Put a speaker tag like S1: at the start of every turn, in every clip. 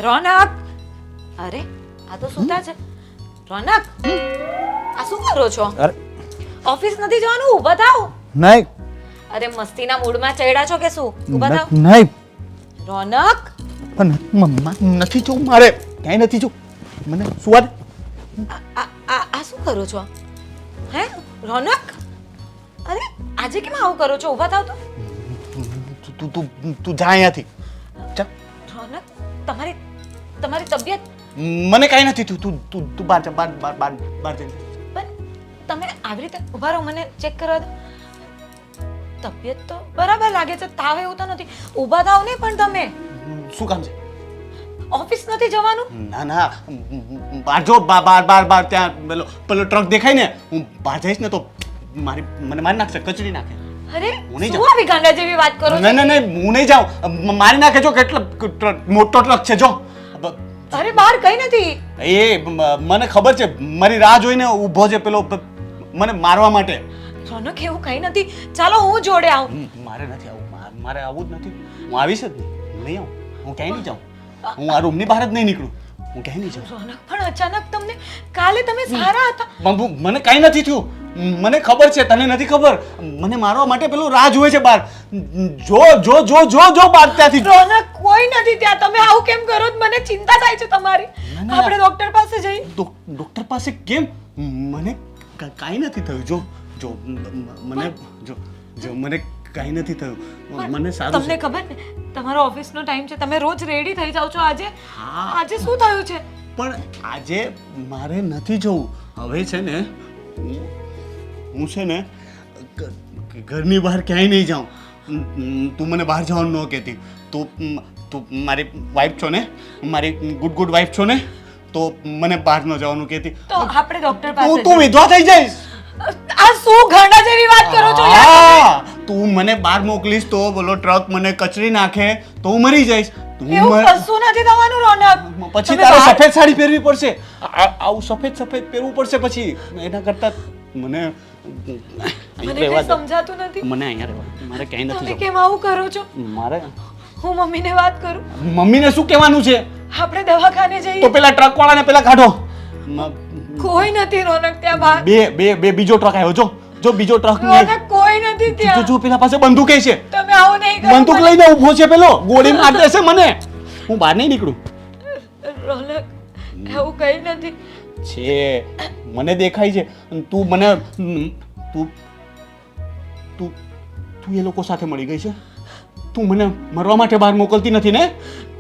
S1: રોનક, અરે આ તો સુતા છે. રોનક, આ શું કરો છો?
S2: અરે
S1: ઓફિસ નથી જવાનું? ઊભા થાઓ.
S2: નહીં.
S1: અરે મસ્તીના મૂડમાં ચડ્યા છો કે શું? ઊભા થાઓ.
S2: નહીં
S1: રોનક,
S2: પણ મમ્મા નથી જવું મારે, ક્યાંય નથી જવું, મને સુવા દે.
S1: આ શું કરો છો? હે રોનક, અરે આજે કેમ આવું કરો છો? ઊભા થાઓ તો.
S2: તું તું તું જા અહીંયાથી જા.
S1: રોનક, તમારી તબિયત
S2: મને કાંઈ નથી થયું, તું તું તું બહાર જા, બહાર જઈ.
S1: પણ તમે આવી રીતે ઊભા રહો, મને ચેક કરવા દો. તબિયત તો બરાબર લાગે છે, તાવ એવું તો નથી. ઊભા થાઓ ને. પણ તમે
S2: શું કામ છે?
S1: ઓફિસ નથી જવાનું?
S2: ના ના, બહાર જો, બાર ત્યાં પેલો ટ્રક દેખાય ને, હું બહાર જઈશ ને તો મને મારી નાખશે, કચડી નાખે.
S1: અરે
S2: હું નહીં
S1: શું આવી ગાંડા જેવી વાત કરો છો?
S2: નહીં, હું નહીં જાઉં, મારી નાખે. જો કેટલો મોટો ટ્રક છે જો.
S1: અરે બહાર કઈ નથી.
S2: એ મને ખબર છે, મારી રાહ જોઈને ઊભો છે પેલો મને મારવા માટે.
S1: રોનક, એવું કઈ નથી. ચાલો હું જોડે આવું.
S2: મારે નથી આવું, મારે આવું જ નથી. હું આવીશ જ નહીં, નહીં આવું, હું ક્યાંય નહીં જાઉં, હું આ રૂમની બહાર જ નહીં નીકળું, હું ક્યાંય નહીં જાઉં.
S1: રોનક, પણ અચાનક તમને કાલે તમે સારા હતા.
S2: મને કાંઈ નથી થયું, મને ખબર છે, તને નથી ખબર. મને મારવા માટે પેલો રાહ જોવે છે બહાર. જો જો જો જો જો બહાર ત્યાંથી.
S1: રોનક, કોઈ નથી ત્યાં. તમે આવું કેમ કરો છો? મને ચિંતા થાય છે તમારી. આપણે ડોક્ટર પાસે જઈએ.
S2: ડોક્ટર પાસે કેમ? મને કાંઈ નથી થયું. જો જો મને જો મને કાંઈ નથી થયું, મને સારું છે.
S1: તમને ખબર ને તમારો ઓફિસનો ટાઈમ છે, તમે રોજ રેડી થઈ જાવ છો. આજે શું થયું છે?
S2: પણ આજે મારે નથી જવું. હવે છે ને હું છે ને ઘરની બહાર ક્યાંય નહીં જાઉં. તું મને બહાર જવાનું ન કહેતી. તું મારી વાઈફ છો ને, મારી ગુડ વાઈફ છો ને, તો મને બહાર ન જવાનું કહેતી.
S1: તો આપણે ડોક્ટર પાસે
S2: તું વિધવા થઈ જઈશ.
S1: આ શું ગાંડા જેવી વાત કરો છો યાર?
S2: તું મને બહાર મોકલીશ તો બોલો ટ્રક મને કચરી નાખે તો હું મરી જઈશ.
S1: એવું કશું નથી થવાનું રોનક.
S2: પછી તારે સફેદ સાડી પહેરવી પડશે. આવું સફેદ પહેરવું પડશે પછી. એના કરતા મને
S1: કઈ સમજાતું નથી.
S2: મને અહીંયા રહેવા, મારે ક્યાંય નથી
S1: તમે
S2: જવું.
S1: કેમ આવું કરો છો?
S2: મારે
S1: હું મમ્મીને વાત કરું.
S2: મમ્મીને શું કહેવાનું છે?
S1: આપણે દવાખાને જઈએ.
S2: તો પેલા ટ્રક વાળાને પેલા કાઢો.
S1: કોઈ નથી રોનક ત્યાં બહાર.
S2: બે બીજો ટ્રક આવ્યો. જો બીજો ટ્રક
S1: રોનક, કોઈ નથી ત્યાં.
S2: જો પેલા પાસે બંદૂક છે.
S1: તમે આવું નહીં કરો.
S2: બંદૂક લઈને ઊભો છે પેલો, ગોળી માર દેશે મને. હું બહાર નહીં નીકળું.
S1: રોનક, એવું કઈ નથી.
S2: છે, મને દેખાય છે. તું મને તું તું તું એ લોકો સાથે મળી ગઈ છે. તું મને મરવા માટે બહાર મોકલતી નથી ને?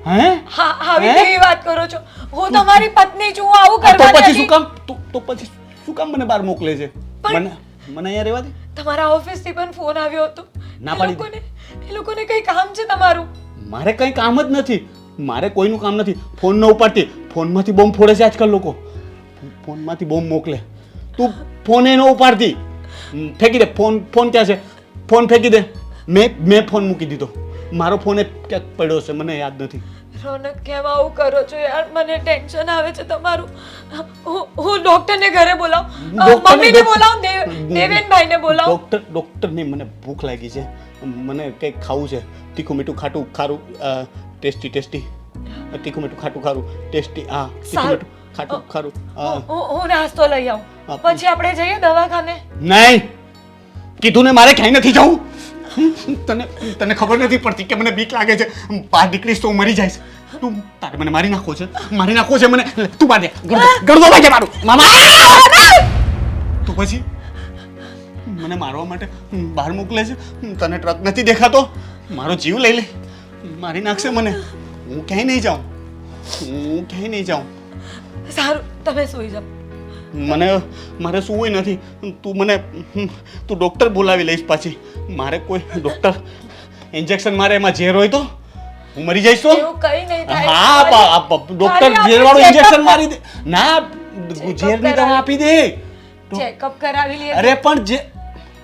S2: હે?
S1: હા, આવી કેવી વાત કરો છો? હું તમારી પત્ની છું, હું આવું કરવા
S2: તો પછી
S1: નથી.
S2: શું કામ તો પછી શું કામ મને બહાર મોકલે છે? મને અહીંયા રહેવા દે.
S1: તમારા ઓફિસ થી પણ ફોન આવ્યો હતો.
S2: ના પાડી.
S1: એ લોકોને કઈ કામ છે તમારું?
S2: મારે કઈ કામ જ નથી, મારે કોઈનું કામ નથી. ફોન ન ઉપાડતી, ફોનમાંથી બોમ્બ ફોડે છે આજકાલ લોકો. ફોનમાંથી બોમ્બ મોકલે, તું ફોન ન ઉપાડતી. ફેંકી દે ફોન. ક્યાં છે? ફોન ફેંકી દે. મેં ફોન મૂકી દીધો. મારો ફોન ક્યાંક પડ્યો છે, મને યાદ નથી.
S1: રોનક, કેમ આવું કરો છો યાર? મને ટેન્શન આવે છે તમારું. હું ડોક્ટરને ઘરે બોલાવું, મમ્મીને બોલાવું, દેવેનભાઈને બોલાવું.
S2: ડોક્ટર નહીં, મને ભૂખ લાગી છે, મને કંઈક ખાવું છે. તીખું મીઠું ખાટું ખારું, ટેસ્ટી તીખું મીઠું ખાટું ખારું, ટેસ્ટી. તીખું મીઠું ખાટું ખારું.
S1: હું નાસ્તો લઈ આવું, પછી આપણે જઈએ દવાખાને.
S2: નહીં, કીધું ને મારે ક્યાંય નથી જવું. તને ખબર નથી પડતી કે મને બીક લાગે છે. બહાર નીકળીશ તો હું મરી જઈશ. તું તારે મને મારી નાખો છે મને. તું બાંધે ગળદો વાગે મારું મામા. તો પછી મને મારવા માટે બહાર મોકલે છે. તને ટ્રક નથી દેખાતો? મારો જીવ લઈ લે, મારી નાખશે મને. હું ક્યાંય નહીં જાઉં.
S1: સારું, તમે સૂઈ જાઓ.
S2: મારે સુવું નથી. તું ડોક્ટર બોલાવી લઈશ પાછી. મારે કોઈ ડોક્ટર ઇન્જેક્શન મારે, એમાં ઝેર હોય તો હું મરી જઈશ. તો
S1: એવું કઈ નહીં થાય.
S2: હા, ડોક્ટર ઝેર વાળું ઇન્જેક્શન મારી દે. ના, ઝેરની દવા આપી દે.
S1: ચેકઅપ કરાવી લઈએ.
S2: અરે પણ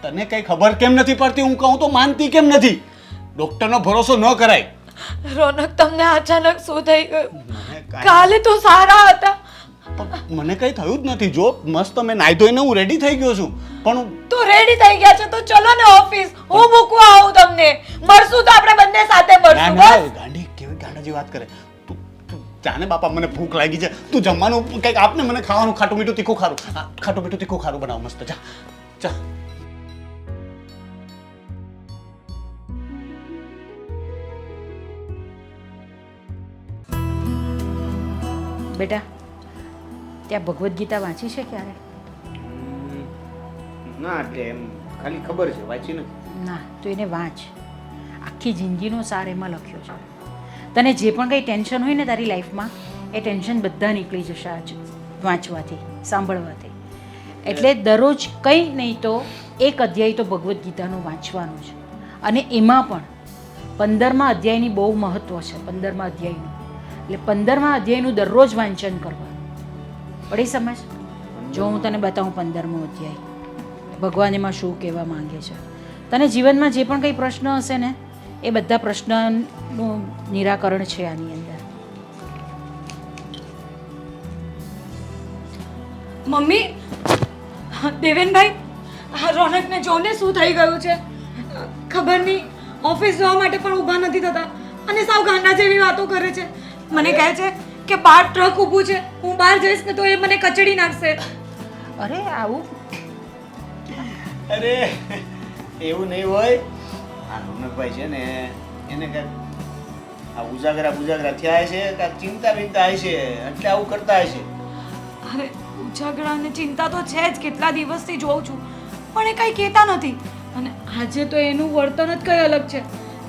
S2: તને કઈ ખબર કેમ નથી પડતી? હું કહું તો માનતી કેમ નથી? ડોક્ટરનો ભરોસો ન કરાય.
S1: રોનક, તમને અચાનક શું થઈ ગયું? કાલે તો સારા હતા.
S2: મને કઈ થયું જ નથી. જો મસ્ત મેં નાઈ ધોઈને હું રેડી થઈ ગયો છું. પણ
S1: તો રેડી થઈ ગયા છે તો ચલો ને ઓફિસ. હું મૂકવા આવું તમને. મળશું તો આપણે બંને સાથે મળશું. બસ.
S2: ગાંડી કેવી ગાંડા જેવી વાત કરે. તું બાપા મને ભૂખ લાગી છે, તું જમવાનું કંઈક આપને, મને ખાવાનું ખાટું મીઠું તીખું ખારું, ખાટું મીઠું તીખું ખારું બનાવ મસ્ત. જા જા.
S3: બેટા, ત્યાં ભગવદ્ ગીતા વાંચી છે ક્યારે?
S4: ના એટલે એમ ખાલી ખબર છે, વાંચી નથી.
S3: ના, તો એને વાંચ. આખી જિંદગીનો સાર એમાં લખ્યો છે. તને જે પણ કંઈ ટેન્શન હોય ને તારી લાઈફમાં, એ ટેન્શન બધા નીકળી જશે આજ વાંચવાથી, સાંભળવાથી. એટલે દરરોજ કંઈ નહીં તો એક અધ્યાય તો ભગવદ્ ગીતાનું વાંચવાનું છે. અને એમાં પણ 15મા અધ્યાયની બહુ મહત્ત્વ છે. 15મા અધ્યાયનું એટલે 15મા અધ્યાયનું દરરોજ વાંચન કરવાનું. પડી સમજ? જો હું તને બતાવું 15મો અધ્યાય ભગવાન એમાં શું કહેવા માંગે છે. તને જીવનમાં જે પણ કંઈ પ્રશ્ન હશે ને એ બધા પ્રશ્નનું નિરાકરણ છે આની અંદર.
S1: મમ્મી, દેવેનભાઈ, આ રોનકને જોને શું થઈ ગયું છે ખબર નહીં. ઓફિસ જવા માટે પણ ઊભા નથી થતા અને સાવ ગાંડા જેવી વાતો કરે છે. મને કહે છે કે બહાર ટ્રક ઊભું છે, હું બહાર જઈશ ને તો એ મને કચડી નાખશે.
S3: અરે આવું
S4: અરે એવું નહીં હોય. આ રોનકભાઈ છે ને એને કાંઈક આ ઉજાગરા થયા છે, કાંઈક ચિંતા બિંતા છે એટલે આવું કરતા હશે.
S1: અરે ઉજાગરા અને ચિંતા તો છે જ, કેટલા દિવસથી જોઉં છું, પણ એ કંઈ કહેતા નથી. અને આજે તો એનું વર્તન જ કંઈ અલગ છે.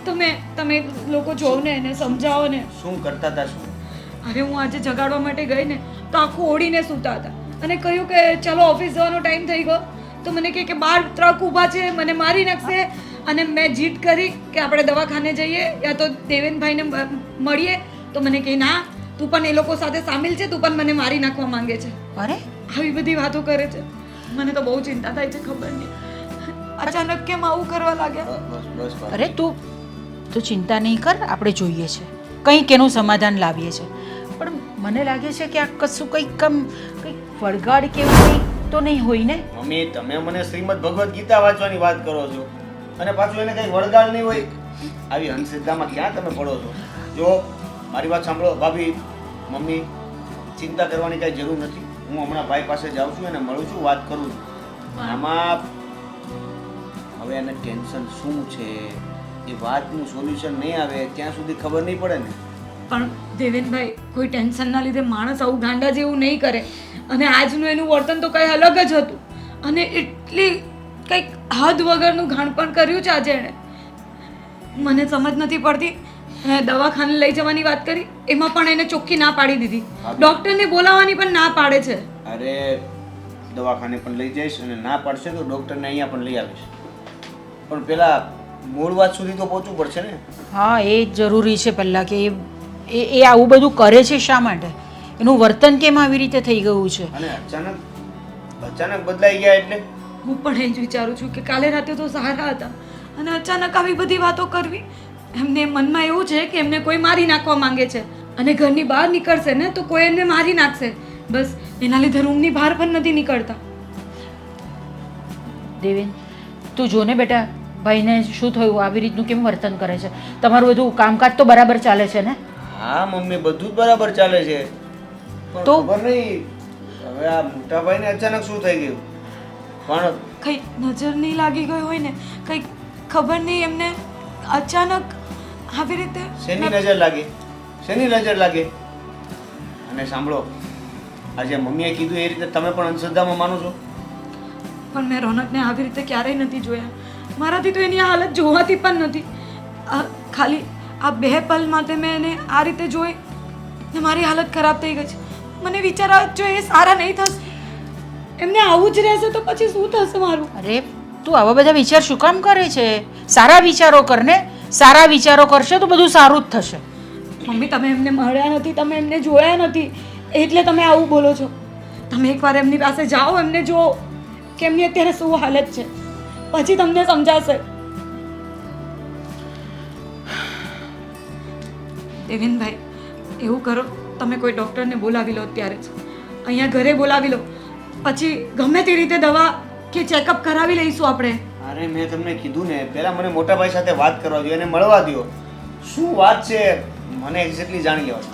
S1: તમે લોકો જોવો ને, એને સમજાવો ને.
S4: શું કરતા હતા? શું?
S1: અરે હું આજે જગાડવા માટે ગઈ ને તો આખું ઓડીને સૂતા હતા અને કહ્યું કે ચાલો ઓફિસ જવાનો ટાઈમ થઈ ગયો. તો મને કહે કે બહાર ટ્રક ઊભા છે, મને મારી નાખશે. અને મેં જીદ કરી કે આપણે દવાખાને જઈએ યા તો દેવેનભાઈને મળીએ. તો મને કહે ના, તું પણ એ લોકો સાથે સામેલ છે, તું પણ મને મારી નાખવા માંગે છે.
S3: અરે
S1: આવી બધી વાતો કરે છે. મને તો બહુ ચિંતા થાય છે. ખબર નહીં અચાનક કેમ આવું કરવા લાગ્યા.
S4: બસ બસ.
S3: અરે તું ચિંતા નહીં કર, આપણે જોઈએ છે કંઈક એનું સમાધાન લાવીએ છીએ. પણ મને લાગે છે કે આ કશું કંઈક વળગાડ કે એવું કંઈક તો નહીં હોય ને?
S4: મમ્મી, તમે મને શ્રીમદ ભગવદ્ ગીતા વાંચવાની વાત કરો છો અને પાછું એને કંઈ વળગાડ નહીં હોય. આવી અંધશ્રદ્ધામાં ક્યાં તમે પડો છો? જો મારી વાત સાંભળો ભાભી, મમ્મી, ચિંતા કરવાની કાંઈ જરૂર નથી. હું હમણાં ભાઈ પાસે જાઉં છું અને મળું છું, વાત કરું છું. આમાં હવે એને ટેન્શન શું છે એ વાતનું સોલ્યુશન નહીં આવે ત્યાં સુધી ખબર નહીં પડે ને.
S1: પણ દેવેનભાઈ, કોઈ ટેન્શનના લીધે માણસ આવું ગાંડા જેવું નહીં કરે. અને આજનું એનું વર્તન તો કંઈ અલગ જ હતું. અને એટલી કંઈક હદ વગરનું ઘાણપણ કર્યું છે આજે એણે. મને સમજ નથી પડતી. અને દવાખાને લઈ જવાની વાત કરી, એમાં પણ એને ચોખ્ખી ના પાડી દીધી. ડૉક્ટરને બોલાવવાની પણ ના પાડે છે.
S4: અરે દવાખાને પણ લઈ જઈશ અને ના પાડશે તો ડૉક્ટરને અહીંયા પણ લઈ આવીશ. પણ પેલા મૂળ વાત સુધી તો પહોંચવું પડશે ને.
S3: હા, એ જરૂરી છે પહેલાં કે એ આવું બધું કરે છે શા માટે? એનું વર્તન કેમ આવી રીતે થઈ ગયું છે?
S4: અને અચાનક બદલાઈ ગયા એટલે
S1: હું પણ એ જ વિચારું છું કે કાલે રાતે તો સારા હતા અને અચાનક આવી બધી વાતો કરવી. એમને મનમાં એવું છે કે એમને કોઈ મારી નાખવા માંગે છે અને ઘરની બહાર નીકળશે ને તો કોઈ એમને મારી નાખશે. બસ એના લીધે રૂમની બહાર પણ નથી નીકળતા.
S3: દેવેન, તું જો ને બેટા, ભાઈને શું થયું? આવી રીતનું કેમ વર્તન કરે છે? તમારું બધું કામકાજ તો બરાબર ચાલે છે ને?
S4: હા મમ્મી, બધું જ બરાબર ચાલે છે. પણ
S3: તો?
S4: ખબર નહીં હવે આ મોટા ભાઈને અચાનક શું થઈ ગયું. પણ
S1: કઈ નજર નહીં લાગી ગઈ હોય ને, કઈ ખબર નહીં એમને અચાનક આવી રીતે.
S4: શેની નજર લાગે? શેની નજર લાગે? અને સાંભળો, આજે મમ્મીએ કીધું એ રીતે તમે પણ અંધશ્રદ્ધામાં માનો છો?
S1: પણ મેં રોનકને આવી રીતે ક્યારેય નથી જોયા. મારાથી તો એની આ હાલત જોવાતી પણ નથી. ખાલી આ 2 પલ માટે મેં એને આ રીતે જોઈ ને મારી હાલત ખરાબ થઈ ગઈ છે. મને વિચાર આવે જો એ સારા નહીં થશે, એમને આવું જ રહેશે તો પછી શું થશે મારું?
S3: અરે તું આવા બધા વિચાર શું કામ કરે છે? સારા વિચારો કર ને. સારા વિચારો કરશે તો બધું સારું જ થશે.
S1: મમ્મી, તમે એમને મળ્યા નથી, તમે એમને જોયા નથી એટલે તમે આવું બોલો છો. તમે એકવાર એમની પાસે જાઓ, એમને જુઓ કે એમની અત્યારે શું હાલત છે, પછી તમને સમજાશે. દેવેનભાઈ, એવું કરો, તમે કોઈ ડૉક્ટરને બોલાવી લો અત્યારે જ. અહીંયા ઘરે બોલાવી લો, પછી ગમે તે રીતે દવા કે ચેકઅપ કરાવી લઈશું આપણે.
S4: અરે મેં તમને કીધું ને, પહેલા મને મોટા ભાઈ સાથે વાત કરવા દો, એને મળવા દો. શું વાત છે મને એક્ઝેક્ટલી જાણી લેવા.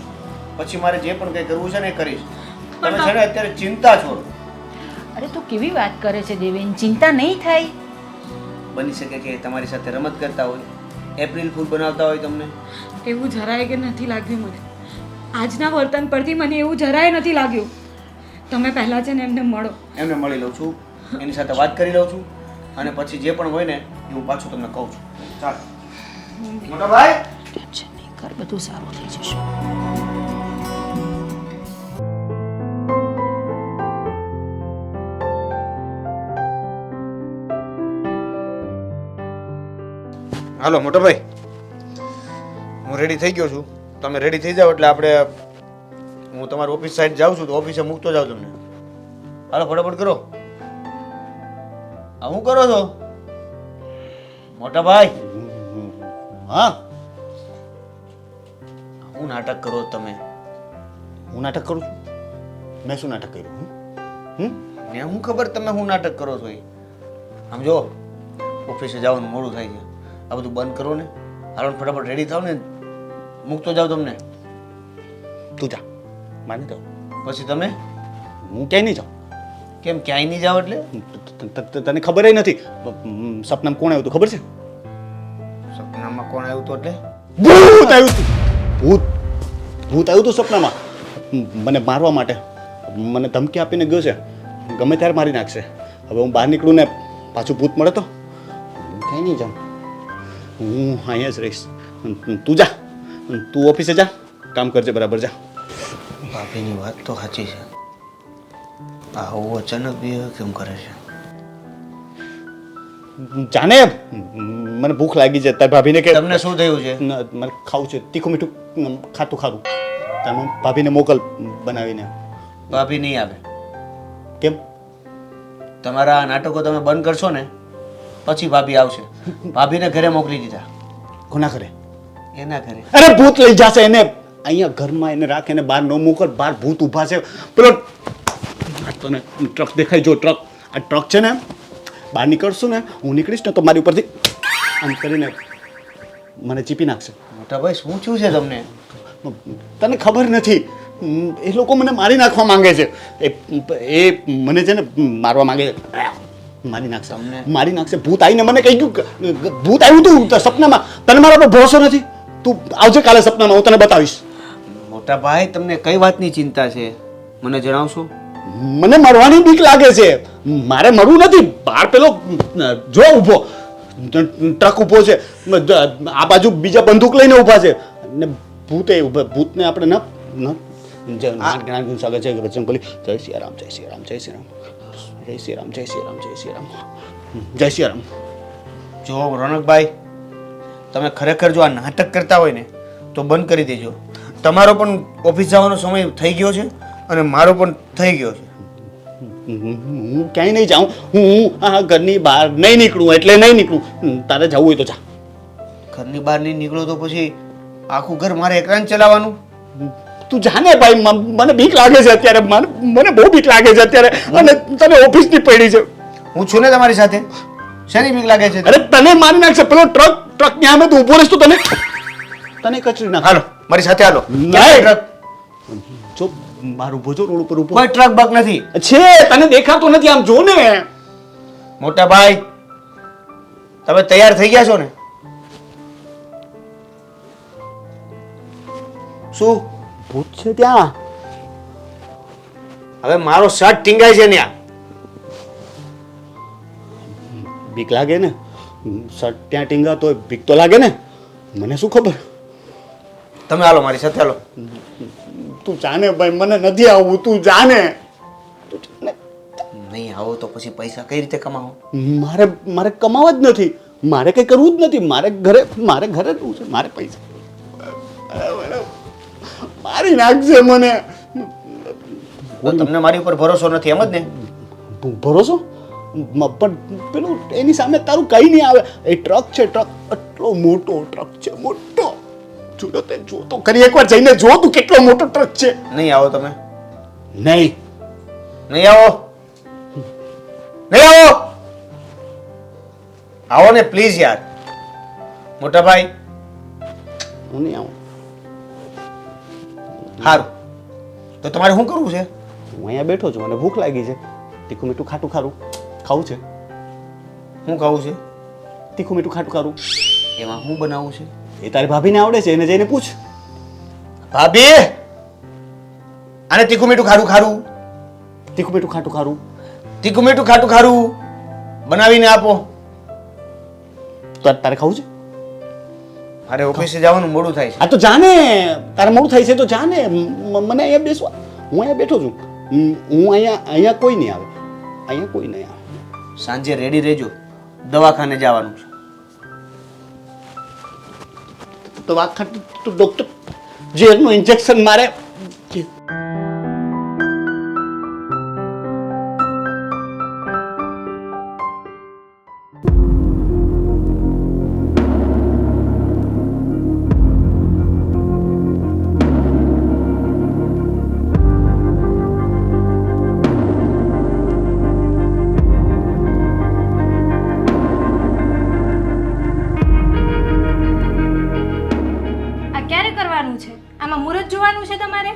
S4: પછી મારે જે પણ કંઈ કરવું છે ને એ કરીશ. તમે છે ને અત્યારે ચિંતા છોડો.
S3: અરે તું કેવી વાત કરે છે દેવેન? ચિંતા નહીં થાય.
S4: બની શકે કે તમારી સાથે રમત કરતા હોય, એપ્રિલ ફૂલ બનાવતા હોય તમને.
S1: એવું જરાય કે નથી લાગ્યું મને. આજના વર્તન પરથી મને એવું જરાય નથી લાગ્યું. તમે પહેલાં છે ને એમને મળો.
S4: એમને મળી લઉં છું, એની સાથે વાત કરી લઉં છું અને પછી જે પણ હોય ને એ હું પાછું તમને કહું છું. ચાલો મોટા ભાઈ.
S3: ટેન્શન નહીં કર, બધું સારું થઈ જશે.
S4: હાલો મોટા ભાઈ, હું રેડી થઈ ગયો છું. તમે રેડી થઈ જાઓ એટલે આપણે હું તમારી ઓફિસ સાઈડ જાઉં છું તો ઓફિસે મૂકતો જાઉં તમને. હાલો ફટાફટ કરો. આ શું કરો છો મોટા ભાઈ?
S2: હા,
S4: હું નાટક કરો છો તમે?
S2: હું નાટક કરું છું? મેં શું નાટક કર્યું?
S4: ને હું ખબર તમે હું નાટક કરો છો એ. આમ જો ઓફિસે જવાનું મોડું થાય છે, આ બધું બંધ કરો ને. હાલો ને ફટાફટ રેડી થાવ ને, મૂકતો જાવ તમને.
S2: તું જા, માને જાઉં.
S4: પછી તમે
S2: હું ક્યાંય નહીં જાઉં.
S4: કેમ ક્યાંય નહીં જાવ એટલે?
S2: તને ખબર નથી સપનામાં કોણ આવ્યું હતું ખબર છે?
S4: સપનામાં કોણ આવ્યું હતું એટલે?
S2: ભૂત આવ્યું હતું. ભૂત ભૂત આવ્યું હતું સપનામાં મને મારવા માટે. મને ધમકી આપીને ગયો છે, ગમે ત્યારે મારી નાખશે. હવે હું બહાર નીકળું ને પાછું ભૂત મળે તો હું ક્યાંય નહીં જાઉં. હું અહીંયા જ રહીશ. તું જા, તું ઓફિસે જા, કામ કરજે બરાબર. જા.
S4: ભાભીની વાત તો સાચી છે. આવું અચાનક બી કેમ કરે છે?
S2: જાને મને ભૂખ લાગી છે. તારી ભાભીને કે
S4: તમને શું થયું છે?
S2: મારે ખાવું છે તીખું મીઠું ખાતું ખારું. તમે ભાભીને મોકલ બનાવીને.
S4: ભાભી નહીં આવે.
S2: કેમ?
S4: તમારા નાટકો તમે બંધ કરશો ને પછી ભાભી આવશે. ભાભીને ઘરે મોકલી દીધા.
S2: કોના કરે?
S4: એના ઘરે.
S2: અરે ભૂત લઈ જશે એને. અહીંયા ઘરમાં એને રાખે ને બહાર ન મોકલ. બહાર ભૂત ઊભા છે. પેલો તને ટ્રક દેખાય? જો ટ્રક, આ ટ્રક છે ને, બહાર નીકળશું ને, હું નીકળીશ ને તો મારી ઉપરથી આમ કરીને મને ચીપી નાખશે.
S4: મોટા ભાઈ શું થયું છે તમને?
S2: તને ખબર નથી, એ લોકો મને મારી નાખવા માંગે છે. એ મને છે ને મારવા માંગે છે. મારી નાખશે, મારી નાખશે. ભૂત આવીને મને કહી ગયું, ભૂત આવ્યું તું સપનામાં. તને મારા પર ભરોસો નથી? તું આવજે કાલે સપનામાં, હું તને બતાવીશ.
S4: મોટા ભાઈ તમને કઈ વાતની ચિંતા છે મને જણાવશો?
S2: મને મરવાની બીક લાગે છે. મારે મરવું નથી. બહાર પેલો જો ઊભો ટ્રક ઊભો છે, આ બાજુ બીજા બંદૂક લઈને ઊભા છે ને ભૂતે ઊભા. ભૂતને આપણે સ્વાગત છે બજરંગ બલી. જય શ્રી રામ, જય શ્રી રામ, જય શ્રી રામ, જય શ્રી રામ, જય શ્રી રામ, જય શ્રી રામ, જય શ્રી રામ.
S4: જો રોનકભાઈ, તમે ખરેખર જો આ નાટક કરતા હોય ને તો બંધ કરી દેજો. તમારો પણ ઓફિસ જવાનો સમય થઈ ગયો છે અને મારો પણ થઈ ગયો છે.
S2: હું ક્યાંય નહીં જાઉં. હું આ ઘરની બહાર નહીં નીકળું એટલે નહીં નીકળું. તારે જવું હોય તો જા.
S4: ઘરની બહાર નહીં નીકળો તો પછી આખું ઘર મારે એકલા ચલાવવાનું?
S2: તું જાને ભાઈ, મને બીક લાગે છે અત્યારે. મને બહુ બીક લાગે છે અત્યારે. અને તને ઓફિસની પડી છે.
S4: હું છું ને તમારી સાથે. શેની બીક લાગે છે?
S2: અરે તને મારી નાખશે પેલો ટ્રક ત્યાં અમે તું ઊભો રહીશ તો તને કચરી નાખ.
S4: હાલો મારી સાથે હાલો.
S2: નહીં. જો બહાર ઊભો છો, રોડ ઉપર ઊભો.
S4: કોઈ ટ્રક બક નથી
S2: છે, તને દેખાતો નથી. આમ જો ને.
S4: મોટા ભાઈ, તમે તૈયાર થઈ ગયા છો ને? શું
S2: ભૂત છે ત્યાં?
S4: હવે મારો શર્ટ ટીંગાય છે ત્યાં.
S2: બીક લાગે ને? શર્ટ ત્યાં ટીંગાતો હોય બીક તો લાગે ને. મને શું ખબર?
S4: તમે હાલો મારી સાથે હાલો.
S2: તું જાને ભાઈ, મને નથી આવવું. તું જાને.
S4: નહીં આવો તો પછી પૈસા કઈ રીતે કમાવો?
S2: મારે કમાવા જ નથી. મારે કઈ કરવું જ નથી. મારે ઘરે રહેવું છે. મારે પૈસા મારી નાખશે મને.
S4: તમને મારી ઉપર ભરોસો નથી એમ જ ને?
S2: ભરોસો પણ પેલું એની સામે તારું કઈ નહીં આવે. એ ટ્રક છે, ટ્રક એટલો મોટો ટ્રક છે, મોટો. જો તે જો તો કરી એકવાર જઈને જો તું કેટલો મોટો ટ્રક છે.
S4: નહીં આવો તમે?
S2: નહીં
S4: આવો. નહીં આવો. આવો ને પ્લીઝ યાર. મોટા ભાઈ
S2: હું નહીં આવું.
S4: સારું, તો તમારે શું કરવું છે?
S2: હું અહીંયા બેઠો છું, મને ભૂખ લાગી છે. તીખું મીઠું ખાટું ખારું ખાવું છે.
S4: શું ખાવું છે?
S2: તીખું મીઠું ખાટું ખારું.
S4: એમાં શું બનાવવું છે?
S2: એ તારી ભાભીને આવડે છે, એને જઈને પૂછ.
S4: ભાભી, આને તીખું મીઠું ખારું ખારું,
S2: તીખું મીઠું ખાટું ખારું.
S4: તીખું મીઠું ખાટું ખારું બનાવીને આપો.
S2: તો તારે ખાવું છે?
S4: મારે ઓફિસે જવાનું મોડું થાય છે.
S2: આ તો જાને, તારે મોડું થાય છે તો જાને. મને અહીંયા બેસવા, હું અહીંયા બેઠો છું. હું અહીંયા કોઈ નહીં આવે, અહીંયા કોઈ નહીં આવે.
S4: સાંજે રેડી રહેજો, દવાખાને જવાનું છે.
S2: તો વાત ખાતી તો ડોક્ટર ઝેરનું ઇન્જેક્શન મારે.
S5: આ ક્યારે કરવાનું છે? આમાં મુહૂર્ત જોવાનું છે તમારે?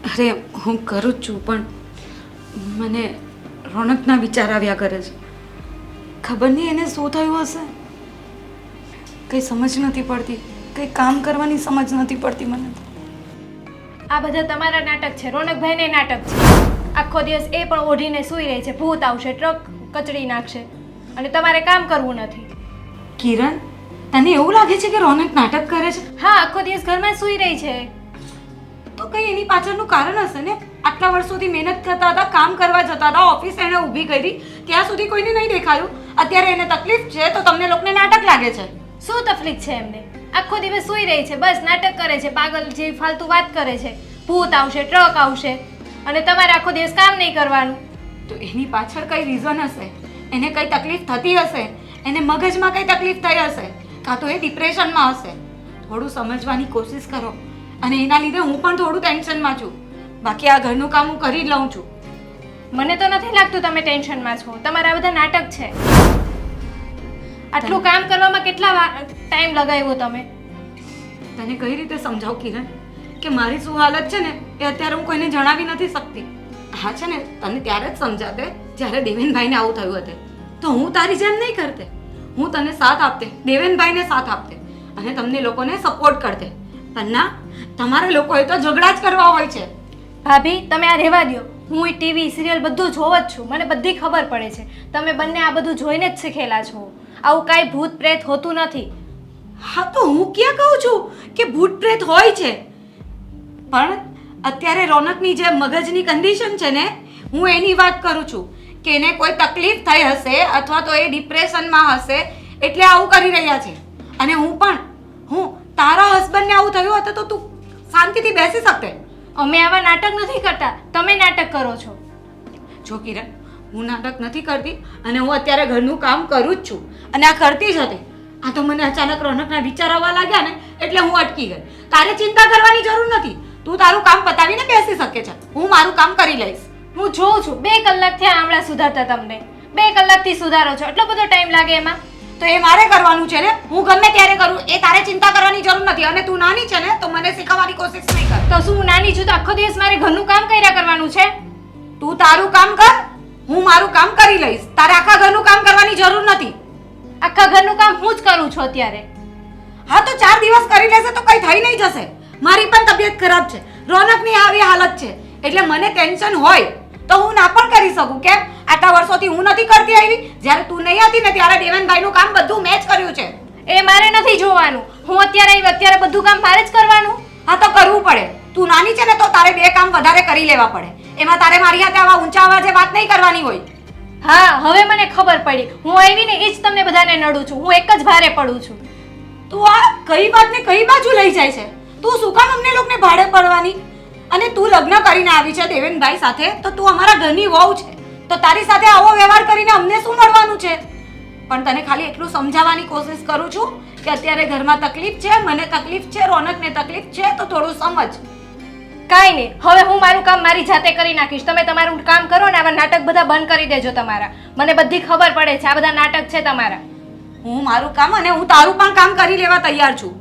S1: અરે હું કરું જ છું, પણ મને રોનકના વિચાર આવ્યા કરે છે. ખબર નહીં એને શું થયું હશે. કંઈ સમજ નથી પડતી, કંઈ કામ કરવાની સમજ નથી પડતી મને તો.
S5: આ બધા તમારા નાટક છે. રોનકભાઈને નાટક છે. આખો દિવસ એ પણ ઓઢીને સૂઈ રહી છે. ભૂત આવશે, ટ્રક કચડી નાખશે અને તમારે કામ કરવું નથી.
S1: કિરણ, તને એવું લાગે છે કે રોનક નાટક કરે છે?
S5: હા, આખો દિવસ ઘરમાં સૂઈ રહી છે.
S1: તો કંઈ એની પાછળનું કારણ હશે ને. આટલા વર્ષોથી મહેનત કરતા હતા, કામ કરવા જતા હતા, ઓફિસ એને ઊભી કરી, ત્યાં સુધી કોઈને નહીં દેખાયું. અત્યારે એને તકલીફ છે તો તમને લોકોને નાટક લાગે છે.
S5: શું તકલીફ છે એમને? આખો દિવસ સૂઈ રહી છે, બસ નાટક કરે છે, પાગલ જેવી ફાલતુ વાત કરે છે. ભૂત આવશે, ટ્રક આવશે અને તમારે આખો દિવસ કામ નહીં કરવાનું.
S1: તો એની પાછળ કઈ રીઝન હશે. એને કઈ તકલીફ થતી હશે, એને મગજમાં કઈ તકલીફ થઈ હશે, કાં તો એ ડિપ્રેશનમાં હશે. થોડું સમજવાની કોશિશ કરો. અને એના લીધે હું પણ થોડું ટેન્શનમાં છું. બાકી આ ઘરનું કામ હું કરી જ લઉં છું.
S5: મને તો નથી લાગતું તમે ટેન્શનમાં છો. તમારા બધા નાટક છે. આટલું કામ કરવામાં કેટલા ટાઈમ લગાવ્યો તમે?
S1: તને કઈ રીતે સમજાવું કિરણ કે મારી શું હાલત છે ને એ અત્યારે હું કોઈને જણાવી નથી શકતી. હા છે ને, તને ત્યારે જ સમજાતે જ્યારે દેવેનભાઈને આવું થયું હતું. તો હું તારી જેમ નહીં કરતે. હું તને સાથ આપતે, દેવેનભાઈને સાથ આપતે અને તમને લોકોને સપોર્ટ કરતે. પણ ના, તમારે લોકોએ તો ઝઘડા જ કરવા હોય છે.
S5: ભાભી, તમે આ રહેવા દો. હું ટીવી સિરિયલ બધું જોવ જ છું. મને બધી ખબર પડે છે. તમે બંને આ બધું જોઈને જ શીખેલા છો. આવું કાંઈ ભૂત પ્રેત હોતું નથી.
S1: હા, તો હું ક્યાં કહું છું કે ભૂત પ્રેત હોય છે. પણ અત્યારે રોનકની જે મગજની કન્ડિશન છે ને, હું એની વાત કરું છું કે એને કોઈ તકલીફ થઈ હશે અથવા તો એ ડિપ્રેશનમાં હશે એટલે આવું કરી રહ્યા છે. અને હું તારા હસબન્ડને આવું થયું હતું તો તું શાંતિથી બેસી શકતે.
S5: અમે આવા નાટક નથી કરતા, તમે નાટક કરો છો.
S1: જો કિરણ, હું નાટક નથી કરતી અને હું અત્યારે ઘરનું કામ કરું જ છું અને આ કરતી જ હતી. આ તો મને અચાનક રોનકના વિચાર આવવા લાગ્યા ને એટલે હું અટકી ગઈ. તારે ચિંતા કરવાની જરૂર નથી. તું તારું કામ પતાવીને બેસી શકે છે. હું મારું કામ કરી લઈશ.
S5: હું જોઉં છું 2 કલાક થયા આમળા સુધારતા તમને. 2 કલાકથી સુધારો છો. એટલો બધો ટાઈમ લાગે એમાં?
S1: તો એ મારે કરવાનું છે ને. હું ગમે ત્યારે કરું, એ તારે ચિંતા કરવાની જરૂર નથી. અને તું નાની છે ને તો મને શીખવવાની કોશિશ નહીં કર.
S5: તો શું હું નાની છું તો આખો દિવસ મારે ઘરનું કામ કર્યા કરવાનું છે?
S1: તું તારું કામ કર, હું મારું કામ કરી લઈશ. તારે આખા ઘરનું કામ કરવાની જરૂર નથી.
S5: આખા ઘરનું કામ હું જ કરું છું અત્યારે.
S1: હા, તો 4 દિવસ કરી લેશે તો કઈ થઈ નહીં જશે. મારી પણ તબિયત ખરાબ છે, રોનકની આવી હાલત છે એટલે મને ટેન્શન હોય તો હું ના પણ કરી શકું. કેમ? આટલા વર્ષોથી હું નથી કરતી આવી. જ્યારે તું નહીં હતી ને ત્યારે દેવનભાઈનું કામ બધું મેં જ કર્યું છે.
S5: એ મારે નથી જોવાનું. હું અત્યારે આવી, અત્યારે બધું કામ મારે જ કરવાનું.
S1: હા, તો કરવું પડે. તું નાની છે ને તો તારે 2 કામ વધારે કરી લેવા પડે. એમાં તારે મારી હાથે આવા ઊંચા અવાજે વાત નહીં કરવાની હોય.
S5: હા, હવે મને ખબર પડી. હું આવી ને એ જ તમને બધાને નડું છું. હું એક જ ભારે પડું છું.
S1: તું આ કઈ વાતને કઈ બાજુ લઈ જાય છે? તું શું કામ અમને લોકોને ભાડે પડવાની? અને તું લગ્ન કરીને આવી છે દેવેનભાઈ સાથે તો તું અમારા ઘરની વહુ છે. તો તારી સાથે આવો વ્યવહાર કરીને અમને શું મળવાનું છે? પણ તને ખાલી એટલું સમજાવવાની કોશિશ કરું છું કે અત્યારે ઘરમાં તકલીફ છે, મને તકલીફ છે, રોનકને તકલીફ છે, તો થોડું સમજ.
S5: કાંઈ નહીં, હવે હું મારું કામ મારી જાતે કરી નાખીશ. તમે તમારું કામ કરો ને આવા નાટક બધા બંધ કરી દેજો તમારા. મને બધી ખબર પડે છે આ બધા નાટક છે તમારા.
S1: હું મારું કામ અને હું તારું પણ કામ કરી લેવા તૈયાર છું.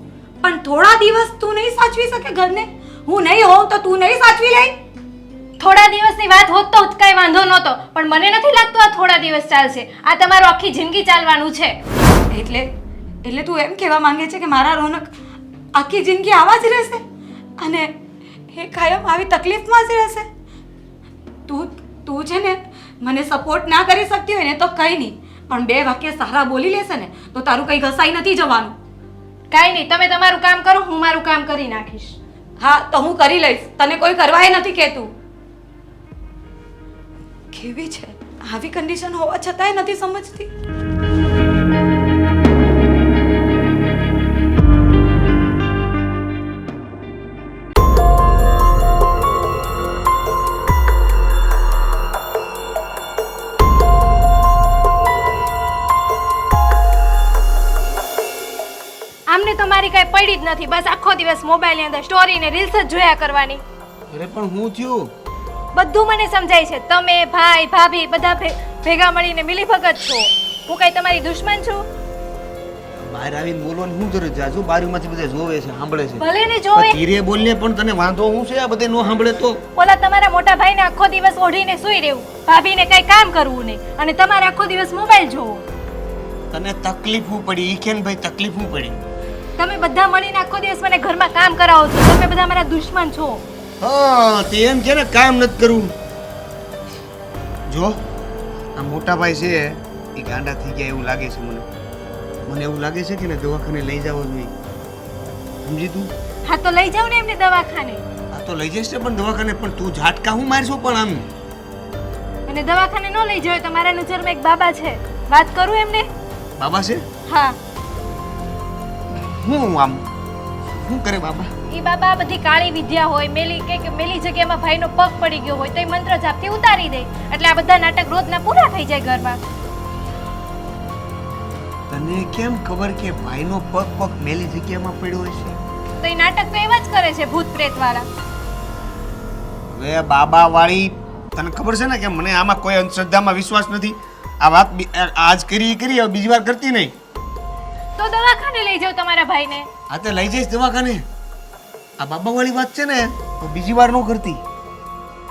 S1: પણ થોડા દિવસ તું નહીં સાચવી શકે ઘરને? હું નહીં હોઉં તો તું નહીં સાચવી લઈ?
S5: થોડા દિવસની વાત હોત તો કાંઈ વાંધો નહોતો, પણ મને નથી લાગતું આ થોડા દિવસ ચાલશે. આ તમારું આખી જિંદગી ચાલવાનું છે.
S1: એટલે તું એમ કહેવા માંગે છે કે મારા રોનક આખી જિંદગી આવા જ રહેશે અને એ કાયમ આવી તકલીફમાં જ રહેશે? તું છે ને મને સપોર્ટ ના કરી શકતી હોય ને તો કંઈ નહીં, પણ 2 વાક્ય સારા બોલી લેશે ને તો તારું કંઈ ઘસાઈ નથી જવાનું.
S5: કાંઈ નહીં, તમે તમારું કામ કરો, હું મારું કામ કરી નાખીશ.
S1: હા તો હું કરી લઈશ, તને કોઈ કરવાય નથી કહેતું. કેવી છે આવી કન્ડિશન હોવા છતાંય નથી સમજતી.
S5: આમને તો મારી કાંઈ પડી જ નથી, બસ આખો દિવસ મોબાઈલની અંદર સ્ટોરી ને રીલ્સ જ જોયા કરવાની.
S4: અરે પણ હું થયું?
S5: બધું મને સમજાય છે. તમે ભાઈ ભાભી બધા ભેગા મળીને મિલીભગત છો. હું કઈ તમારી દુશ્મન છું?
S4: બહાર આવીને બોલવાની શું જરૂર છે? જો બારીમાંથી બધા જોવે છે, સાંભળે છે.
S5: ભલે ને જોવે.
S4: ધીરે બોલને પણ તને વાંધો શું છે? આ બધે નો સાંભળે તો?
S5: ઓલા તમારા મોટા ભાઈને આખો દિવસ ઓઢીને સૂઈ રહેવું, ભાભીને કઈ કામ કરવું નહીં, અને તમારે આખો દિવસ મોબાઈલ જોવો.
S4: તને તકલીફ શું પડી? ઈ કે ને ભાઈ તકલીફ શું પડી?
S5: તમે બધા મળીને આખો દિવસ મને ઘરમાં કામ કરાવો છો. તમે બધા મારા દુશ્મન છો.
S4: હા, તે એમ કે ને કામ નથી કરવું. જો આ મોટા ભાઈ છે એ ગાંડા થઈ ગયા એવું લાગે છે મને એવું લાગે છે કે ને દવાખાને લઈ જવો જોઈએ. સમજી તું?
S5: હા તો લઈ જાવ ને એમને દવાખાને.
S4: આ તો લઈ જઈશ ને પણ દવાખાને, પણ તું ઝાટકા હું મારશો પણ આમ.
S5: અને દવાખાને ન લઈ જાવ તો મારા નજરમાં એક બાબા છે, વાત કરું એમને?
S4: બાબા છે?
S5: હા.
S4: હું આમ શું કરે બાબા?
S5: ઈ બાબા બધી કાળી વિદ્યા હોય, મેલી જગ્યામાં ભાઈનો પગ પડી ગયો હોય તો એ મંત્ર જાપથી ઉતારી દે, એટલે આ બધા નાટક રોજના પૂરા થઈ જાય ઘરમાં.
S4: તને કેમ ખબર કે ભાઈનો પગ મેલી જગ્યામાં પડ્યો હશે?
S5: તો એ નાટક તો એવા જ કરે છે ભૂત પ્રેત વાળા.
S4: હવે બાબા વાળી તને ખબર છે ને કે મને આમાં કોઈ અંધશ્રદ્ધામાં વિશ્વાસ નથી. આ વાત આજ કરી હવે બીજી વાર કરતી નહીં.
S5: તો દવાખાને લઈ જાવ તમારા ભાઈને.
S4: આ તો લઈ જઈશ દવાખાને. આ બાબા વાળી વાત છે ને તો બીજી વાર ન કરતી,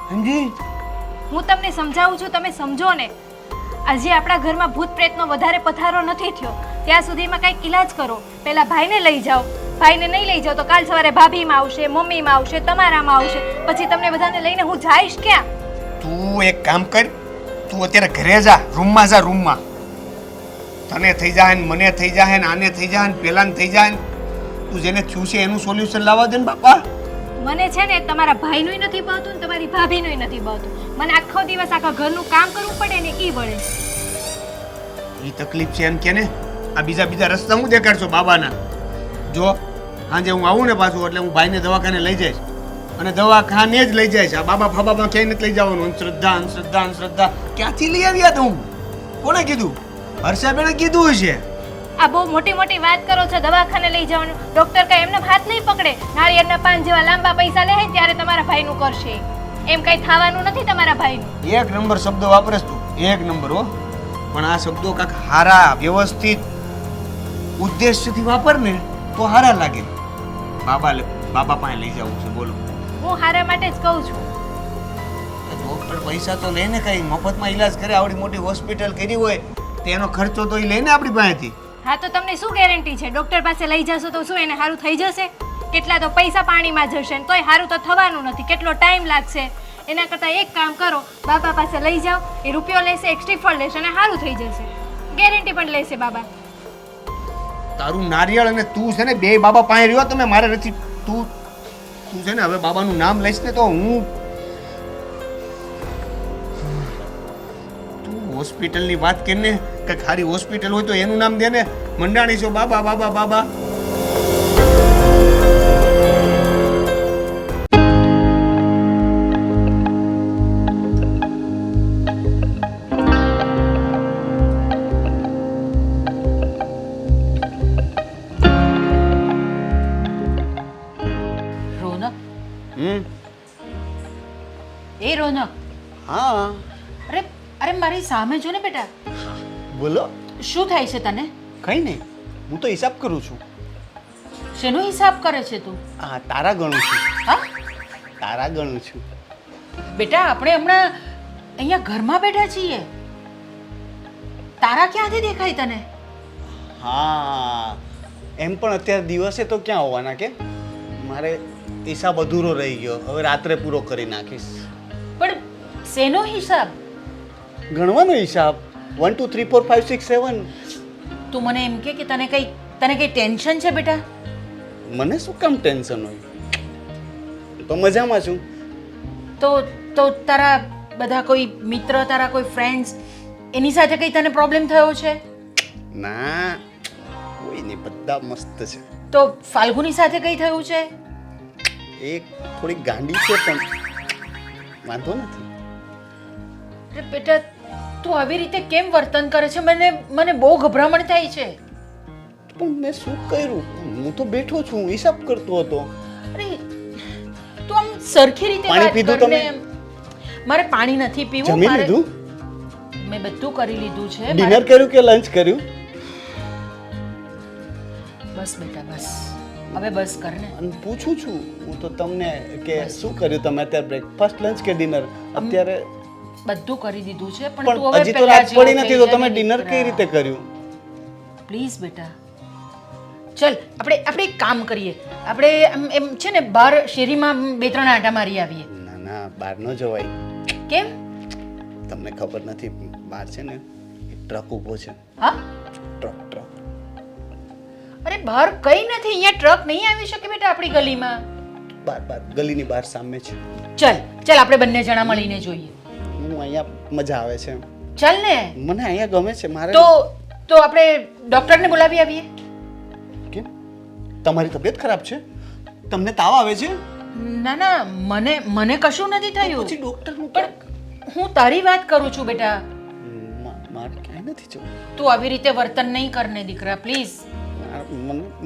S4: સમજી?
S5: હું તમને સમજાવું છું, તમે સમજો ને. આજે આપણા ઘરમાં ભૂત પ્રેતનો વધારે પથારો નથી થયો, ત્યાં સુધીમાં કંઈક ઈલાજ કરો. પહેલા ભાઈને લઈ જાઓ. ભાઈને નહીં લઈ જાઓ તો કાલ સવારે ભાભીમાં આવશે, મમ્મીમાં આવશે, તમારામાં આવશે, પછી તમને બધાને લઈને હું જઈશ ક્યાં?
S4: તું એક કામ કર, તું અત્યારે ઘરે જા, રૂમમાં જા, રૂમમાં. તને થઈ જાય ને મને થઈ જાય ને આને થઈ જાય ને પેલાને થઈ જાય ને, તું જેને થયું છે એનું સોલ્યુશન લાવવા દે ને બાપા.
S5: મને છે ને તમારા ભાઈનુંય નથી ભાવતું ને તમારી ભાભીનુંય નથી ભાવતું. મને આખો દિવસ આખા ઘરનું કામ કરવું પડે ને ઈ વળે.
S4: ઈ તકલીફ છે એમ કે ને? આ બીજા રસ્તા હું દેખાડશો બાબાના? જો સાંજે હું આવું ને પાછું એટલે હું ભાઈને દવાખાને લઈ જઈશ, અને દવાખાને જ લઈ જઈશ. આ બાબા ફાબામાં ક્યાંય નથી લઈ જવાનું. અંધશ્રદ્ધા ક્યાંથી લઈ આવ્યા તું? કોને કીધું? હર્ષાબેને કીધું હશે.
S5: આ બહુ મોટી મોટી વાત કરો છો, દવાખાને લઈ જવાનું. ડોક્ટર કઈ એમને હાથ નહીં પકડે. નાળિયેરના પાન જેવા લાંબા પૈસા લે ત્યારે તમારા ભાઈનું કરશે. એમ કઈ થવાનું નથી તમારા ભાઈનું.
S4: એક નંબર શબ્દો વાપરેશ તું, એક નંબર હો. પણ આ શબ્દો કાંઈક હારા વ્યવસ્થિત ઉદ્દેશ્યથી વાપર ને તો હારા લાગે. બાબા પાસે લઈ જવું છે, બોલો.
S5: હું હારા માટે જ કહું છું.
S4: ડોક્ટર પૈસા તો લઈને કઈ મફતમાં ઈલાજ કરે, આવડી મોટી હોસ્પિટલ કરી હોય તેનો ખર્ચો તો એ લઈને આપણી પાસેથી.
S5: હા તો તમને શું ગેરંટી છે? ડોક્ટર પાસે લઈ જશો તો શું એને સારું થઈ જશે? કેટલા તો પૈસા પાણીમાં જશે ને તોય સારું તો થવાનું નથી. કેટલો ટાઈમ લાગશે. એના કરતાં એક કામ કરો, બાબા પાસે લઈ જાઓ, એ રૂપિયો લેશે, એક શ્રીફળ લેશે અને સારું થઈ જશે. ગેરંટી પણ લેશે બાબા.
S4: તારું નારિયેળ અને તું છે ને બે બાબા પાસે રહ્યો તમે, મારે નથી. તું છે ને હવે બાબાનું નામ લઈશ ને તો હું હોસ્પિટલની વાત કરીને કે ખારી હોસ્પિટલ હોય તો એનું નામ દે ને. મંડાણી છો બાબા બાબા બાબા.
S3: રોનક, એ રોનક,
S2: હા
S3: અરે મારી સામે જો ને બેટા.
S2: બોલો.
S3: શું થાય છે તને?
S2: કંઈ નહીં, હું તો હિસાબ કરું છું.
S3: શેનો હિસાબ કરે છે તું?
S2: હા, તારા ગણું છું.
S3: હા,
S2: તારા ગણું છું.
S3: બેટા આપણે હમણાં અહીંયા ઘરમાં બેઠા છીએ, તારા ક્યાંથી દેખાય તને?
S2: હા, એમ પણ અત્યારે દિવસે તો ક્યાં હોવાના કે મારે હિસાબ અધૂરો રહી ગયો, હવે રાત્રે પૂરો કરી નાખીશ.
S3: પણ શેનો હિસાબ?
S2: ગણવાનો હિસાબ 1 2 3 4 5 6 7.
S3: તું મને એમ કે તને કઈ ટેન્શન છે બેટા?
S2: મને શું કામ ટેન્શન હોય, તો મજામાં છું.
S3: તો તારા બધા કોઈ મિત્ર, તારા કોઈ ફ્રેન્ડ્સ, એની સાથે કઈ તને પ્રોબ્લેમ થયો છે?
S2: ના, કોઈ નહીં, બધા મસ્ત છે.
S3: તો ફાલ્ગુની સાથે કઈ થયું છે?
S2: એ થોડી ગાંડી છે પણ વાંધો નથી.
S3: અરે બેટા તું આવી રીતે કેમ વર્તન કરે છે? મને બહુ ગભરામણ થાય છે.
S2: પણ મેં શું કર્યું? હું તો બેઠો છું, હિસાબ કરતો હતો.
S3: અરે તું આમ સરખી રીતે
S2: પાણી
S3: વાત
S2: પીધું
S3: કર ને.
S2: તમે?
S3: મારે પાણી નથી પીવું.
S2: જમી
S3: મારે-
S2: લીધું?
S3: મેં બધું કરી લીધું છે.
S2: ડિનર કર્યું કે લંચ કર્યું?
S3: બસ બેટા બસ, હવે બસ કર ને.
S2: અને પૂછું છું હું તો તમને કે શું કર્યું તમે અત્યારે, બ્રેકફાસ્ટ લંચ કે ડિનર? અત્યારે
S3: બધું કરી દીધું છે પણ તું
S2: પણ
S3: હવે
S2: હજી તો
S3: પહેલા
S2: રાત
S3: જેવો
S2: પડી નથી, તો
S3: થઈ
S2: તમે
S3: જા
S2: ડિનર
S3: ને
S2: કઈ
S3: દીકરા.
S2: રીતે કર્યું?
S3: પ્લીઝ બેટા ચલ આપણે એક કામ કરીએ. આપણે એમ છે ને બહાર શેરીમાં 2-3 આંટા મારી આવીએ.
S2: ના ના, બહાર ન જવાય.
S3: કેમ?
S2: તમને ખબર નથી, બહાર છે ને એક ટ્રક ઊભો છે.
S3: હા
S2: ટ્રક.
S3: અરે બહાર કઈ નથી, અહીંયા ટ્રક નહીં આવી શકે બેટા આપણી ગલીમાં.
S2: બહાર ગલીની બહાર સામે છે.
S3: ચલ આપણે બંને જણા મળીને જોઈએ.
S2: હું અહીંયા મજા આવે છે,
S3: ચાલ ને.
S2: મને અહીંયા ગમે છે. મારે
S3: તો આપણે ડોક્ટરને બોલાવી આવીએ.
S2: કેમ? તમારી તબિયત ખરાબ છે? તમને તાવ આવે છે?
S3: ના ના, મને કશું નથી થયું.
S2: પછી ડોક્ટરનું
S3: પણ હું તારી વાત કરું છું બેટા.
S2: મારે ક્યાંય નથી જવું.
S3: તું આવી રીતે વર્તન નહીં કરને દીકરા પ્લીઝ.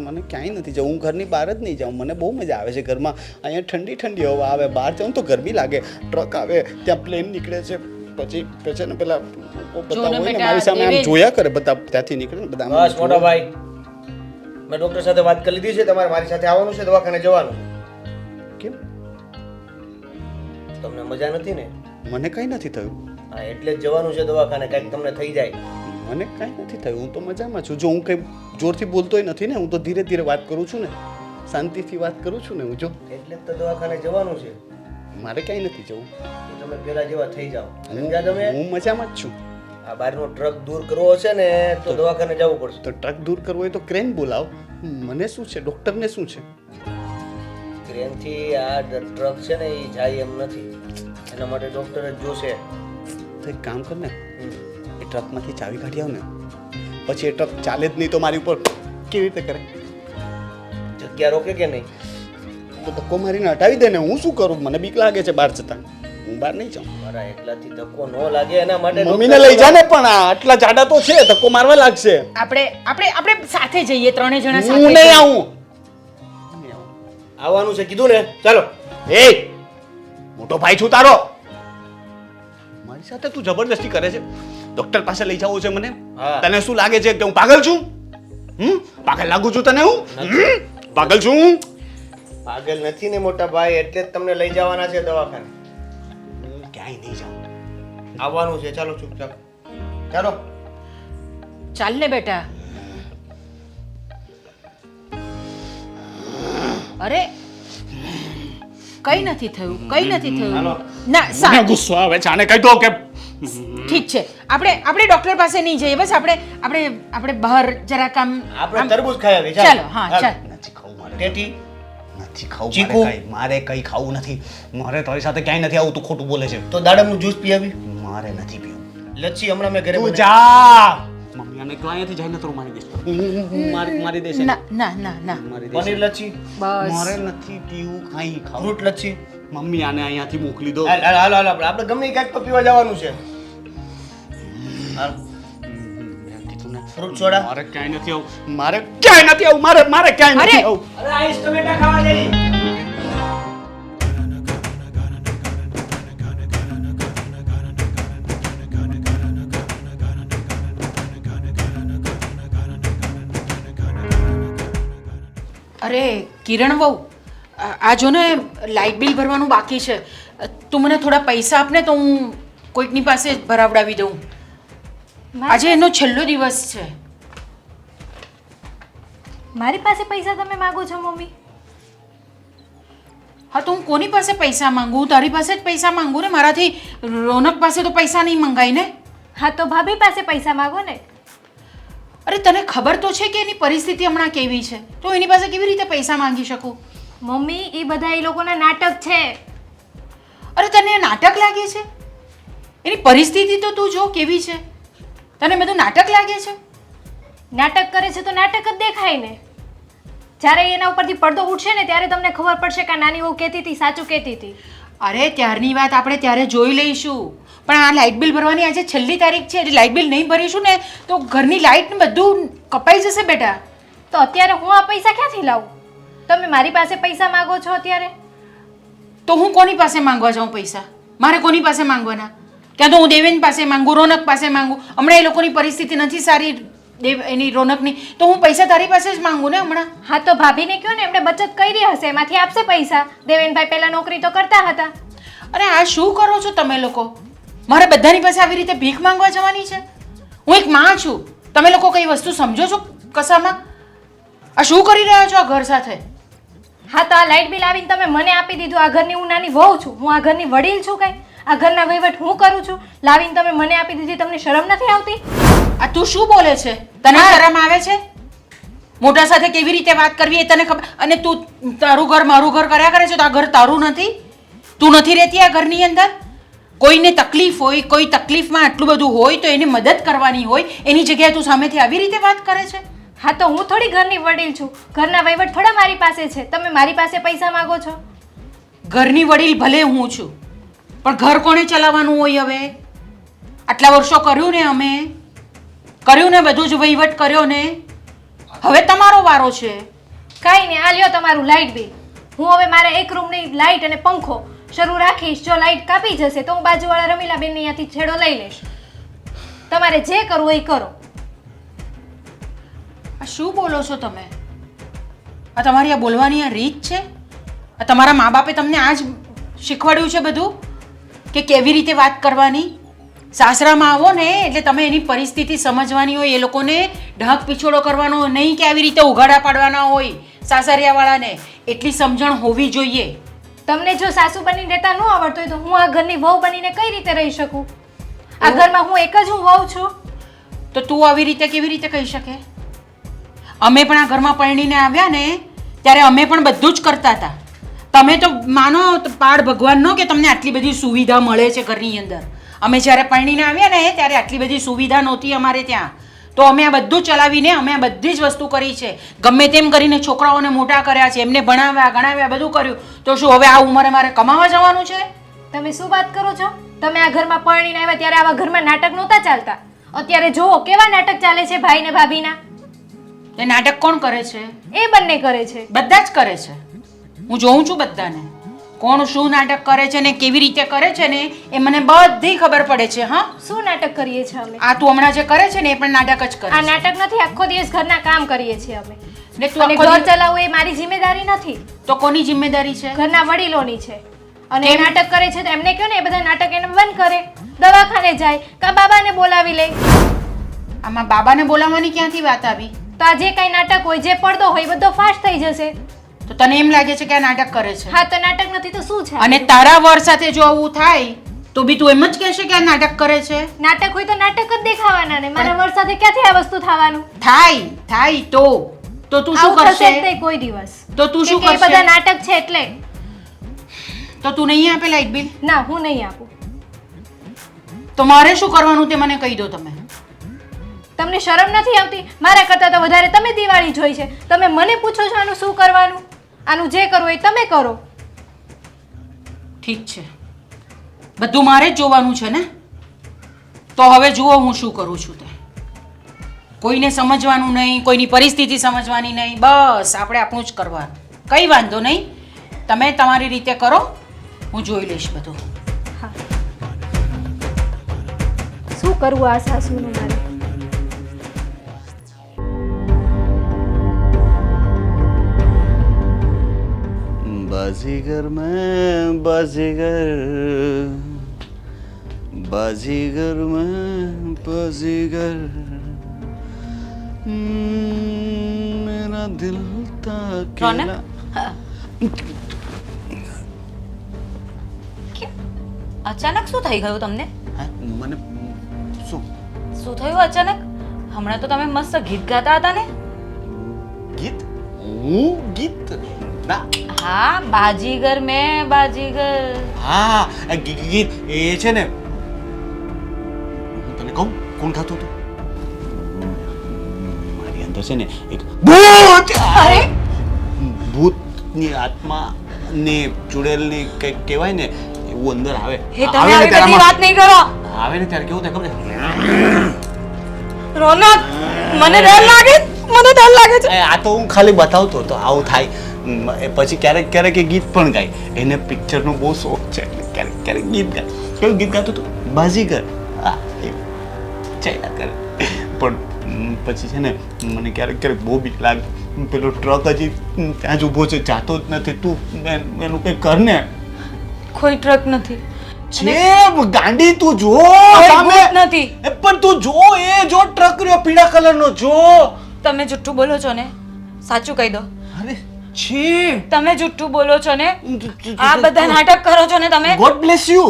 S2: મને ક્યાંય નથી જવું. હું ઘરની બહાર જ નહીં જાઉં. મને બહુ મજા આવે છે ઘરમાં. અહીંયા ઠંડી ઠંડી હવા આવે, બહાર જાઉં તો ગરમી લાગે. ટ્રક આવે, ત્યાં પ્લેન નીકળે છે, પછી ને પેલા બધા હોય ને
S3: બેટા,
S2: મારી સામે આમ
S3: દેવેન.
S2: જોયા કરે, બધા ત્યાંથી નીકળે ને બધા આમ
S4: બસ મોટા ભાઈ, મેં ડોક્ટર સાથે વાત કરી લીધી છે. તમારે મારી સાથે આવવાનું છે, દવાખાને જવાનું.
S2: કેમ?
S4: તમને મજા નથી ને?
S2: મને કંઈ નથી થયું.
S4: હા, એટલે જ જવાનું છે દવાખાને, કંઈક તમને થઈ જાય.
S2: મને કાંઈ નથી થયું. હું તો મજામાં છું. જો હું કંઈ જોરથી બોલતોય નથી ને, હું તો ધીરે ધીરે વાત કરું છું ને, શાંતિથી વાત કરું છું ને હું. જો
S4: એટલે જ તો દવાખાને જવાનું છે.
S2: મારે ક્યાંય નથી જવું.
S4: તો તમે પેલા જેવા થઈ જાઓ. સમજ્યા તમે?
S2: હું મજામાં જ છું.
S4: આ બહારનો ટ્રક દૂર કરવો હશે ને તો દવાખાને જવું પડશે.
S2: તો ટ્રક દૂર કરવો હોય તો ક્રેન બોલાવ. મને શું છે, ડૉક્ટરને શું છે?
S4: ક્રેનથી આ ટ્રક છે ને એ જાય એમ નથી, એના માટે ડોક્ટર જ જોશે.
S2: તો એક કામ કર ને, એ ટ્રકમાંથી ચાવી કાઢી આવ ને, પછી એ ટ્રક ચાલે જ નહીં તો મારી ઉપર કેવી રીતે કરે?
S4: જગ્યા રોકે કે નહીં?
S2: તો ધક્કો મારીને હટાવી દે ને. હું શું કરું? મને બીક લાગે છે બહાર જતા. હું બહાર નહીં જાઉં.
S4: મારા એકલાથી ધક્કો ન લાગે એના માટે
S2: મમ્મીને લઈ જા ને. પણ આટલા જાડા તો છે, ધક્કો મારવા લાગશે.
S3: આપણે સાથે જઈએ, 3 જણા
S2: હું
S3: સાથે.
S2: નહીં આવું.
S4: આવવાનું છે કીધું ને, ચાલો.
S2: એ મોટો ભાઈ છું તારો, મારી સાથે તું જબરદસ્તી કરે છે. ડોક્ટર પાસે લઈ જવું છે મને?
S4: હા.
S2: તને શું લાગે છે કે હું પાગલ છું? પાગલ લાગુ છું તને? હું પાગલ છું?
S4: પાગલ નથી ને મોટા ભાઈ, એટલે જ તમને લઈ જવાના છે દવાખાને.
S2: હું ક્યાંય નહીં જાઉં.
S4: આવવાનું છે, ચાલો ચૂપચાપ ચાલો.
S3: ચાલ ને બેટા. અરે કઈ નથી થયું, કઈ નથી થયું.
S4: હાલો.
S3: ના
S2: મને ગુસ્સો આવે છે. આને કહી દો કે
S3: ઠીક છે, આપણે ડોક્ટર પાસે નહીં જઈએ. બસ આપણે બહાર જરાક આમ
S4: આપણે તરબૂચ ખાઈ આવી.
S3: ચાલો. હા ચાલ.
S2: નથી ખાવું મારે.
S4: ટેટી
S2: નથી ખાવું
S4: ચીકુ?
S2: મારે કંઈ ખાવું નથી. મારે તારી સાથે ક્યાંય નથી આવું. તું ખોટું બોલે છે.
S4: તો દાડમનું જ્યુસ પી આવી.
S2: મારે નથી પીવું.
S4: લચ્છી હમણાં મેં ઘરે
S2: તું
S4: બનાવી.
S2: જા. મમ્મી આને કહો અહીંયાથી જઈને તો મારી દઈશ. મારી દેશે.
S3: ના ના ના ના
S2: મારી દેશે.
S4: પનીર લચ્છી,
S3: બસ
S2: મારે નથી પીવું કાંઈ ખાવું.
S4: ફ્રૂટ લચ્છી.
S2: મમ્મી આને અહીંયાથી મોકલી દો.
S4: હાલ હાલ હાલ હાલ, આપણે ગમે ક્યાંક તો પીવા જવાનું છે. હાલ. Fruit soda.
S2: મારે ક્યાંય નથી આવું. મારે ક્યાંય નથી આવું. મારે ક્યાંય નથી
S3: અરે!
S2: આવું.
S4: અરે આઈસ ટમેટા ખાવા જઈ.
S3: અરે કિરણ વહુ, આ જો ને લાઇટ બિલ ભરવાનું બાકી છે. તું મને થોડા પૈસા આપ ને તો હું કોઈકની પાસે જ ભરાવડાવી દઉં. આજે એનો છેલ્લો દિવસ છે.
S5: મારી પાસે પૈસા તમે માંગો છો મમ્મી?
S3: હા તો હું કોની પાસે પૈસા માંગુ? હું તારી પાસે જ પૈસા માંગુ ને. મારાથી રોનક પાસે તો પૈસા નહીં મંગાય ને.
S5: હા તો ભાભી પાસે પૈસા માંગો ને.
S3: અરે તને ખબર તો છે કે એની પરિસ્થિતિ હમણાં કેવી છે, તો એની પાસે કેવી રીતે પૈસા માંગી શકું?
S5: મમ્મી એ બધા એ લોકોના નાટક છે.
S3: અરે તને નાટક લાગે છે? એની પરિસ્થિતિ તો તું જો કેવી છે. તને બધું નાટક લાગે છે?
S5: નાટક કરે છે તો નાટક જ દેખાય ને. જ્યારે એના ઉપરથી પડદો ઉઠશે ને ત્યારે તમને ખબર પડશે કે આ નાની વહુ કહેતી હતી સાચું કહેતી હતી.
S3: અરે ત્યારની વાત આપણે ત્યારે જોઈ લઈશું, પણ આ લાઇટ બિલ ભરવાની આજે છેલ્લી તારીખ છે. એટલે લાઇટ બિલ નહીં ભરીશું ને તો ઘરની લાઇટ ને બધું કપાઈ જશે બેટા.
S5: તો અત્યારે હું આ પૈસા ક્યાંથી લાવું? તમે મારી પાસે પૈસા માંગો છો અત્યારે?
S3: તો હું કોની પાસે માંગવા જાઉં પૈસા? મારે કોની પાસે માંગવાના? ક્યાં તો હું દેવેન પાસે માંગુ, રોનક પાસે માંગુ. હમણાં એ લોકોની પરિસ્થિતિ નથી સારી, એની રોનકની, તો હું પૈસા તારી પાસે જ માંગુ ને હમણાં.
S5: હા તો ભાભીને કહો ને, એમણે બચત કરી હશે, એમાંથી આપશે પૈસા. દેવેનભાઈ પહેલા નોકરી તો કરતા હતા.
S3: અરે આ શું કરો છો તમે લોકો? મારે બધાની પાસે આવી રીતે ભીખ માંગવા જવાની છે? હું એક માં છું. તમે લોકો કઈ વસ્તુ સમજો છો કસામાં? આ શું કરી રહ્યા છો આ ઘર સાથે?
S5: હા તો આ લાઇટ બિલ આવીને તમે મને આપી દીધું. આ ઘરની હું નાની વહુ છું, હું આ ઘરની વડીલ છું. કઈ આ ઘરના વહીવટ હું કરું છું, લાવીને તમે મને આપી દીધી. તમને શરમ નથી આવતી?
S3: આ તું શું બોલે છે? તને શરમ આવે છે? મોટા સાથે કેવી રીતે વાત કરવી એ તને ખબર? અને તું તારું ઘર મારું ઘર કર્યા કરે છે તો આ ઘર તારું નથી? તું નથી રહેતી આ ઘરની અંદર? કોઈને તકલીફ હોય, કોઈ તકલીફમાં આટલું બધું હોય તો એને મદદ કરવાની હોય, એની જગ્યાએ તું સામેથી આવી રીતે વાત કરે છે?
S5: હા તો હું થોડી ઘરની વડીલ છું, ઘરના વહીવટ થોડા મારી પાસે છે. તમે મારી પાસે પૈસા માંગો છો?
S3: ઘરની વડીલ ભલે હું છું, પણ ઘર કોણે ચલાવવાનું હોય? હવે આટલા વર્ષો કર્યું ને, અમે કર્યું ને, બધું જ વહીવટ કર્યો ને. હવે તમારો વારો છે.
S5: કાંઈ નહીં, આ લ્યો તમારું લાઇટ બિલ. હું હવે મારે એક રૂમની લાઇટ અને પંખો શરૂ રાખીશ. જો લાઇટ કાપી જશે તો હું બાજુવાળા રમીલાબેનને અહીંયાથી છેડો લઈ લઈશ. તમારે જે કરવું એ કરો.
S3: આ શું બોલો છો તમે? આ તમારી આ બોલવાની આ રીત છે? આ તમારા મા બાપે તમને આ જ શીખવાડ્યું છે બધું કે કેવી રીતે વાત કરવાની? સાસરામાં આવો ને એટલે તમે એની પરિસ્થિતિ સમજવાની હોય. એ લોકોને ઢાંક પીછોડો કરવાનો નહીં કે આવી રીતે ઉઘાડા પાડવાના હોય. સાસરિયાવાળાને એટલી સમજણ હોવી જોઈએ.
S5: તમને જો સાસુ બનીને રહેતા ન આવડતું હોય તો હું આ ઘરની વહુ બનીને કઈ રીતે રહી શકું? આ ઘરમાં હું એક જ વહુ છું.
S3: તો તું આવી રીતે કેવી રીતે કહી શકે? અમે પણ આ ઘરમાં પરણીને આવ્યા ને ત્યારે અમે પણ બધું જ કરતા હતા. તમે તો માનો પાડ ભગવાનનો કે તમને આટલી બધી સુવિધા મળે છે ઘરની અંદર. અમે જ્યારે પરણીને આવ્યા ને ત્યારે આટલી બધી સુવિધા નહોતી અમારે ત્યાં. તો અમે આ બધું ચલાવીને અમે આ બધી જ વસ્તુ કરી છે. ગમે તેમ કરીને છોકરાઓને મોટા કર્યા છે, એમને ભણાવ્યા ગણાવ્યા બધું કર્યું. તો શું હવે આ ઉંમરે મારે કમાવા જવાનું છે?
S5: તમે શું વાત કરો છો? તમે આ ઘરમાં પરણીને આવ્યા ત્યારે આવા ઘરમાં નાટક નહોતા ચાલતા. અત્યારે જુઓ કેવા નાટક ચાલે છે ભાઈ ને ભાભીના.
S3: એ નાટક કોણ કરે છે?
S5: એ બંને કરે છે.
S3: બધા જ કરે છે. હું જોઉં છું બધાને કોણ શું નાટક કરે છે ને કેવી રીતે કરે છે ને એ મને બધી ખબર પડે છે. હા,
S5: શું નાટક કરીએ છીએ અમે?
S3: આ તું હમણાં જે કરે છે ને એ પણ નાટક જ કરે
S5: આ
S3: છે.
S5: નાટક નથી, આખો દિવસ ઘરના કામ કરીએ છીએ અમે.
S3: ને તું
S5: અને
S3: આખો
S5: ઘર
S3: દિવસ-
S5: ચલાવવું એ મારી જિમ્મેદારી નથી,
S3: તો કોની જિમ્મેદારી છે?
S5: ઘરના વડીલોની છે. અને એ
S3: કેમ?
S5: નાટક કરે છે તો એમને કહો ને એ બધા નાટક એને બંધ કરે, દવાખાને જાય કા બાબાને બોલાવી લે.
S3: આમાં બાબાને બોલાવવાની ક્યાંથી વાત આવી?
S5: તો આ જે કઈ નાટક હોય, જે પડદો હોય, એ બધો ફાશ થઈ જશે.
S3: તો તને એમ લાગે છે કે આ નાટક કરે છે?
S5: હા તો નાટક નથી તો શું છે?
S3: અને તારા વર સાથે જો આવું થાય તો બી તું એમ જ કહેશે કે આ નાટક કરે છે?
S5: નાટક હોય તો નાટક જ દેખાવાના ને. મારા વર સાથે ક્યાંથી આ વસ્તુ થવાનું?
S3: થાય તો તું શું
S5: આવું થશે જ
S3: કરશે?
S5: નહીં કોઈ દિવસ.
S3: તો તું શું
S5: કેમ કે એ બધા
S3: કરશે?
S5: નાટક છે એટલે.
S3: તો તું નહીં આપે લાઇટ બિલ?
S5: ના, હું નહીં આપું.
S3: તો મારે શું કરવાનું તે મને કહી દો તમે.
S5: તમને શરમ નથી આવતી? મારા કરતાં તો વધારે તમે દિવાળી જોઈ છે. તમે મને પૂછો છો આનું શું કરવાનું? આનું જે કરવું એ તમે કરો.
S3: ઠીક છે, બધું મારે જ જોવાનું છે ને. તો હવે જુઓ હું શું કરું છું તે. કોઈને સમજવાનું નહીં, કોઈની પરિસ્થિતિ સમજવાની નહીં, બસ આપણે આપણું જ કરવાનું. કંઈ વાંધો નહીં, તમે તમારી રીતે કરો, હું જોઈ લઈશ બધું.
S5: હા, શું કરવું આ સાસુનું મારે?
S4: बाजीगर मैं बाजीगर बाजीगर मैं बाजीगर मेरा दिल था
S1: રોનક
S4: अकेला
S1: હા. અચાનક શું થઈ ગયું તમને
S2: હા મને શું
S1: શું થયું અચાનક હમણાં તો તમે મસ્ત ગીત ગાતા હતા ને
S2: ગીત હું ગીત ના
S1: હા બાજીગર મેં બાજીગર
S2: હા ગીત એ છે ને હું તને કહું કોણ ગાતું હતું મારી અંદર છે ને એક ભૂત
S1: અરે
S2: ભૂતની આત્મા ને ચુડેલની કંઈક કહેવાય ને એવું અંદર આવે
S1: હે તમે
S2: આવે ને
S1: આવી
S2: ત્યારે
S1: બધી વાત નહીં કરો
S2: આવે ને ત્યારે કેવું થાય ખબર છે
S1: રોનક મને ડર લાગે છે
S2: આ તો હું ખાલી બતાવતો તો આવું થાય એ પછી ક્યારેક ક્યારેક એ ગીત પણ ગાય એને પિક્ચરનો બહુ શોખ છે એટલે ક્યારેક ક્યારેક ગીત ગાય કેવું ગીત ગાતો હતો બાજીગર હા એ ચાલ્યા કરે પણ પછી છે ને મને ક્યારેક ક્યારેક બહુ બીક લાગે પેલો ટ્રક હજી ત્યાં જ ઊભો છે જાતો જ નથી તું એનું કંઈ કર ને
S1: કોઈ ટ્રક નથી
S2: છે ગાંડી તું જો
S1: કોઈ
S2: સામે
S1: ભૂત નથી
S2: એ પણ તું જો એ જો ટ્રક રહ્યો પીળા કલરનો જો
S1: તમે જુઠ્ઠું બોલો છો ને સાચું કહી દો
S2: અરે છે
S1: તમે જુઠ્ઠું બોલો છો ને આ બધા નાટક કરો છો ને તમે
S2: ગોડ બ્લેસ યુ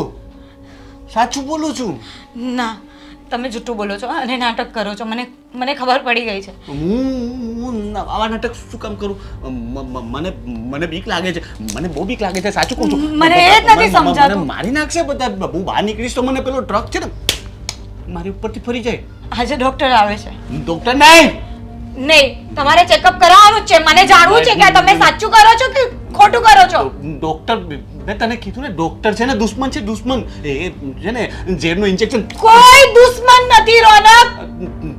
S2: સાચું બોલું છું
S1: ના તમે જુઠ્ઠું બોલો છો અને નાટક કરો છો મને ખબર પડી ગઈ છે
S2: હું આવા નાટક શું કામ કરું મને બીક લાગે છે મને બહુ બીક લાગે છે સાચું કહું છું
S1: મને એ જ નથી સમજાતું.
S2: મને મારી નાખશે બધા હું બહાર નીકળીશ તો મને પેલો ટ્રક છે ને મારી ઉપરથી ફરી જાય
S1: આજે ડોક્ટર આવે છે
S2: ડોક્ટર નહીં
S1: નહીં તમારે ચેકઅપ કરાવવાનું જ છે મને જાણવું છે કે તમે સાચું કરો છો કે ખોટું કરો છો
S2: ડોક્ટર મેં તને કીધું ને ડોક્ટર છે ને દુશ્મન છે દુશ્મન એ છે ને ઝેરનું ઇન્જેક્શન
S1: કોઈ દુશ્મન નથી રોનક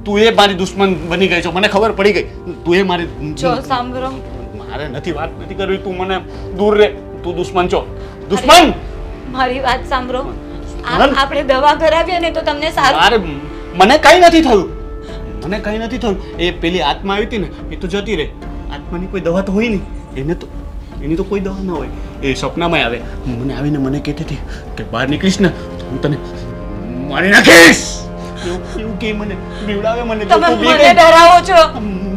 S2: તું એ મારી દુશ્મન બની ગઈ છો મને ખબર પડી ગઈ તું એ મારી
S1: જો સાંભળો
S2: મારે નથી વાત નથી કરવી તું મને દૂર રહે તું દુશ્મન છો દુશ્મન
S1: મારી વાત સાંભળો
S2: દુશ્મન?
S1: આપણે દવા કરાવીએ ને તો તમને સારું
S2: અરે મને કઈ નથી થયું મને કઈ નથી થયું એ પેલી આત્મા આવી હતી ને એ તો જતી રહે આત્માની કોઈ દવા તો હોય નહીં એની તો કોઈ દવા ના હોય એ સપનામાં આવે મને આવીને મને કહેતી હતી કે બહાર નીકળીશ ને તો હું તને મારી નાખીશ એવું કે મને બીવડાવે મને જો
S1: તમે
S2: તું બીક
S1: મને ડરાવો છો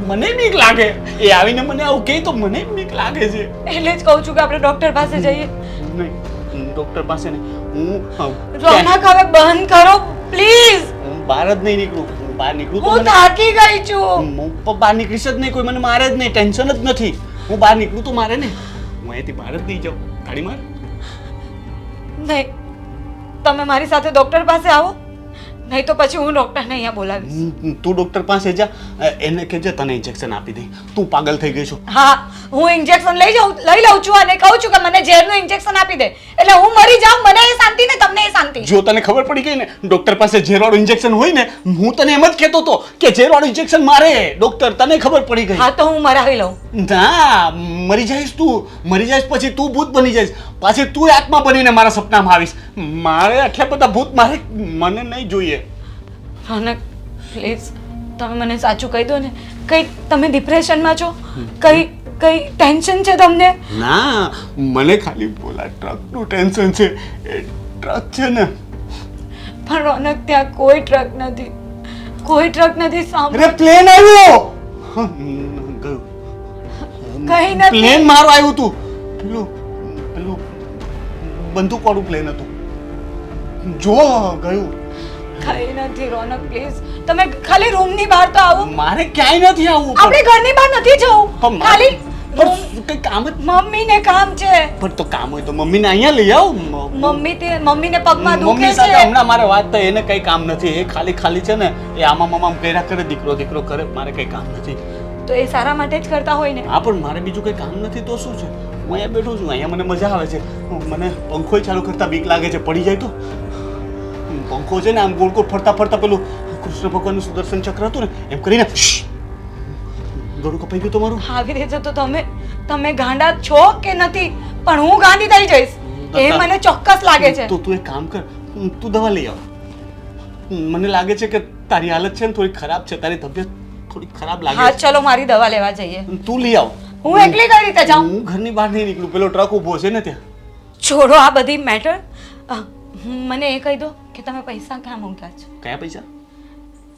S2: મને બીક લાગે એ આવીને મને આવું કહે તો મને બીક લાગે છે
S1: એટલે જ કહું છું કે આપણે ડોક્ટર પાસે જઈએ
S2: નહીં ડોક્ટર પાસે નહીં હું
S1: રોનક હવે બંધ કરો પ્લીઝ
S2: હું બહાર જ નહીં નીકળું હું બહાર નીકળું તો
S1: હું
S2: મને
S1: થાકી ગઈ છું
S2: હું બહાર નીકળીશ જ નહીં કોઈ મને મારે જ નહીં ટેન્શન જ નથી હું બહાર નીકળું તો મારે ને હું અહીંયાથી બહાર જ નહીં જાઉં ગાડી માર
S1: નહીં તમે મારી સાથે ડોક્ટર પાસે આવો નહીં તો પછી હું ડોક્ટરને અહીંયા બોલાવીશ
S2: તું ડોક્ટર પાસે જા એને કહેજે તને ઇન્જેક્શન આપી દે તું પાગલ થઈ ગઈ છો
S1: હા હું ઇન્જેક્શન લઈ લઉં છું અને કહું છું કે મને ઝેરનું ઇન્જેક્શન આપી દે એટલે હું મરી જાઉં મને એ શાંતિ ને તમને એ શાંતિ
S2: જો તને ખબર પડી ગઈ ને ડોક્ટર પાસે ઝેરવાળું ઇન્જેક્શન હોય ને હું તને એમ જ કહેતો હતો કે ઝેરવાળું ઇન્જેક્શન મારે ડોક્ટર તને ખબર પડી ગઈ
S1: હા તો હું મરાવી લઉં
S2: ના મરી જઈશ પછી તું ભૂત બની જઈશ પાછી તું આત્મા બનીને મારા સપનામાં આવીશ મારે આટલા બધા ભૂત મને નહીં જોઈએ
S1: રોનક પ્લીઝ તમે મને સાચું કહી દો ને કઈ તમે ડિપ્રેશનમાં છો કઈ ટેન્શન છે તમને
S2: ના મને ખાલી બોલા ટ્રકનું ટેન્શન છે એ ટ્રક છે ને
S1: પણ રોનક ત્યાં કોઈ ટ્રક નથી સાંભળો
S2: અરે પ્લેન આવ્યો ગયું
S1: કઈ નથી
S2: પ્લેન મારો આવ્યું તું પેલું બંદૂક વાળું પ્લેન હતું જો ગયું
S1: કઈ નથી રોનક પ્લીઝ તમે ખાલી રૂમની બહાર તો આવો
S2: મારે ક્યાંય નથી આવવું
S1: આપણે ઘરની બહાર નથી જવું
S2: પણ
S1: ખાલી
S2: કઈ કામ જ
S1: મમ્મીને કામ છે
S2: પણ તો કામ હોય તો મમ્મીને અહીંયા લઈ આવ
S1: મમ્મીને પગમાં દુખે
S2: મમ્મી
S1: છે
S2: સાથે હમણાં મારે વાત થઈ એને કઈ કામ નથી એ ખાલી છે ને એ આમાં કર્યા કરે દીકરો કરે મારે કઈ કામ નથી
S1: તો એ સારા માટે જ કરતા હોય ને
S2: હા પણ મારે બીજું કઈ કામ નથી તો શું છે હું અહીંયા બેઠું છું અહીંયા મને મજા આવે છે મને પંખોય ચાલુ કરતા બીક લાગે છે પડી જાય તો પંખો છે ને આમ ગોળ ગોળ ફરતા પેલું કૃષ્ણ ભગવાનનું સુદર્શન ચક્ર હતું ને એમ કરીને ગળું કપાઈ ગયું તમારું
S1: આવી રીતે તો તમે ગાંડા છો કે નથી પણ હું ગાંડી થઈ જઈશ એ મને ચોક્કસ લાગે છે
S2: તો તું એક કામ કર તું દવા લઈ આવ મને લાગે છે કે તારી હાલત છે ને થોડી ખરાબ છે તારી તબિયત થોડી ખરાબ લાગે
S1: હા
S2: છે
S1: ચલો મારી દવા લેવા જઈએ
S2: તું લઈ આવ
S1: હું એકલી કઈ રીતે જાઉં?
S2: હું ઘરની બહાર નહીં નીકળું, પેલો ટ્રક ઊભો છે ને ત્યાં.
S1: છોડો આ બધી મેટર. મને એ કહી દો કે તમે પૈસા ક્યાં મૂક્યા છે?
S2: કયા પૈસા?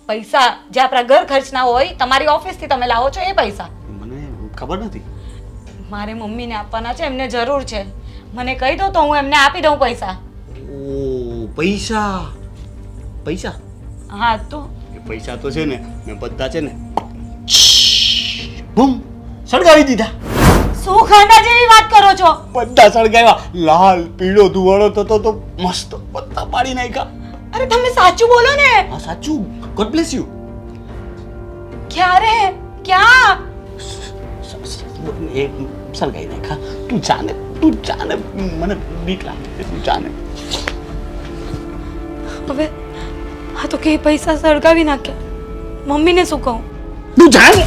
S1: પૈસા જે આપણા ઘર ખર્ચના હોય, તમારી ઓફિસથી તમે લાવો છો એ પૈસા.
S2: મને ખબર નથી.
S1: મારે મમ્મીને આપવાના છે, એમને જરૂર છે. મને કહી દો તો હું એમને આપી દઉં પૈસા.
S2: ઓ પૈસા પૈસા
S1: હા તો
S2: એ પૈસા તો છે ને મેં બધા છે ને બૂમ સળગાવી દીધા.
S1: શું ખાંડા જેવી વાત કરો છો?
S2: બધા સળગાવ્યા. લાલ પીળો ધુવાળો થતો તો મસ્ત બધા પાડી નાખ્યા.
S1: અરે તમે સાચું બોલો ને.
S2: હા સાચું. God bless you.
S1: ક્યારે? ક્યાં?
S2: એ સળગાવી નાખ્યા. તું જાને મને બીક લાગે છે. તું જાને.
S1: હવે હા તો કે પૈસા સળગાવી નાખ્યા. મમ્મીને શું કહું?
S2: તું જાને.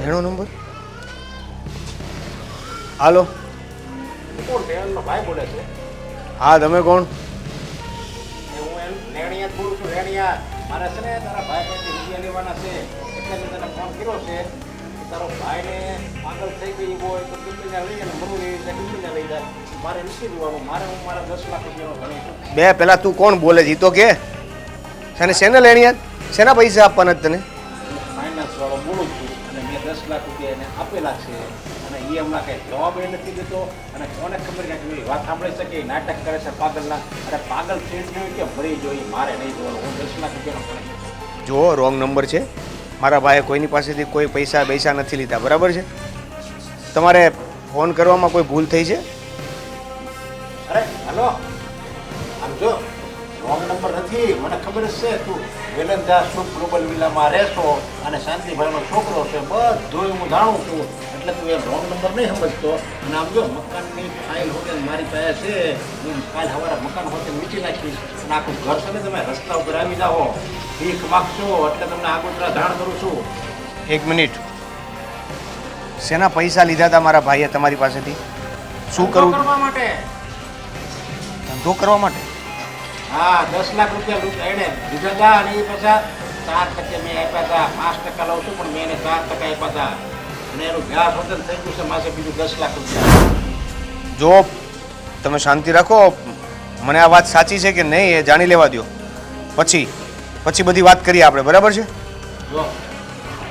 S4: ઘણો નંબર. હાલો.
S6: કોણ રેણનો ભાઈ બોલે છે?
S4: હા તમે કોણ?
S6: હું એમ રેણિયા જ બોલું છું. રેણિયા મારે છે ને તારા ભાઈ પાસેથી રૂપિયા લેવાના છે એટલે મેં તને ફોન કર્યો છે કે તારો ભાઈને પાગલ થઈ ગઈ હોય તો ટિફિને લઈ જાય, મરવું એવી રીતે ટિફિને લઈ જાય. મારે નથી જોવાનું. હું મારા 10 લાખ રૂપિયાનો ગણી છું.
S4: બે પેલા તું કોણ બોલે છે ઈ તો કે શેને લેણી યાદ? શેના પૈસા આપવાના જ તને?
S6: હું ફાઇનાન્સ વાળો બોલું છું અને મેં 10 લાખ રૂપિયા એને આપેલા છે અને એ હમણાં કંઈ જવાબ એ નથી દેતો. અને કોને ખબર કે એવી વાત સાંભળી શકે એ નાટક કરે છે પાગલના. અરે પાગલ થઈ ગયું કે મરી જોઈએ, મારે નહીં જોવાનું. હું 10 લાખ રૂપિયાનો ગણી છું.
S4: જો રોંગ નંબર છે. મારા ભાઈએ કોઈની પાસેથી કોઈ પૈસા નથી લીધા, બરાબર છે? તમારે ફોન કરવામાં કોઈ ભૂલ થઈ છે?
S6: અરે હલો, આમ જો રોંગ નંબર નથી, મને ખબર જ છે. તું વેલંદા સુખ ગ્લોબલ વિલામાં રહેશો અને શાંતિભાઈનો છોકરો છે, બધું હું જાણું છું. એટલે તું એ રોંગ નંબર નહીં સમજતો. અને આમ જો મકાનની ફાઇલ હોતે મારી પાસે છે, હું કાલ સવારે મકાન હોતે મીચી નાખીશ અને આખું ઘર છે ને તમે રસ્તા ઉપર આવી જાઓ, ભીખ માગશો એટલે તમને આગોતરા જાણ કરું છું.
S4: એક મિનિટ. શેના પૈસા લીધા હતા મારા ભાઈએ તમારી પાસેથી? શું
S6: ધંધો
S4: કરવું?
S6: કરવા માટે.
S4: ધંધો કરવા માટે?
S6: હા, 10 લાખ રૂપિયા એને લીધા હતા અને એ પાછા 4% મેં આપ્યા હતા. 5% લઉં છું પણ મેં એને 4% આપ્યા હતા અને એનું વ્યાજ વતન થઈ ગયું છે માસે બીજું 10 લાખ રૂપિયા.
S4: જો તમે શાંતિ રાખો. મને આ વાત સાચી છે કે નહીં એ જાણી લેવા દો, પછી બધી વાત કરીએ આપણે, બરાબર છે?
S6: જો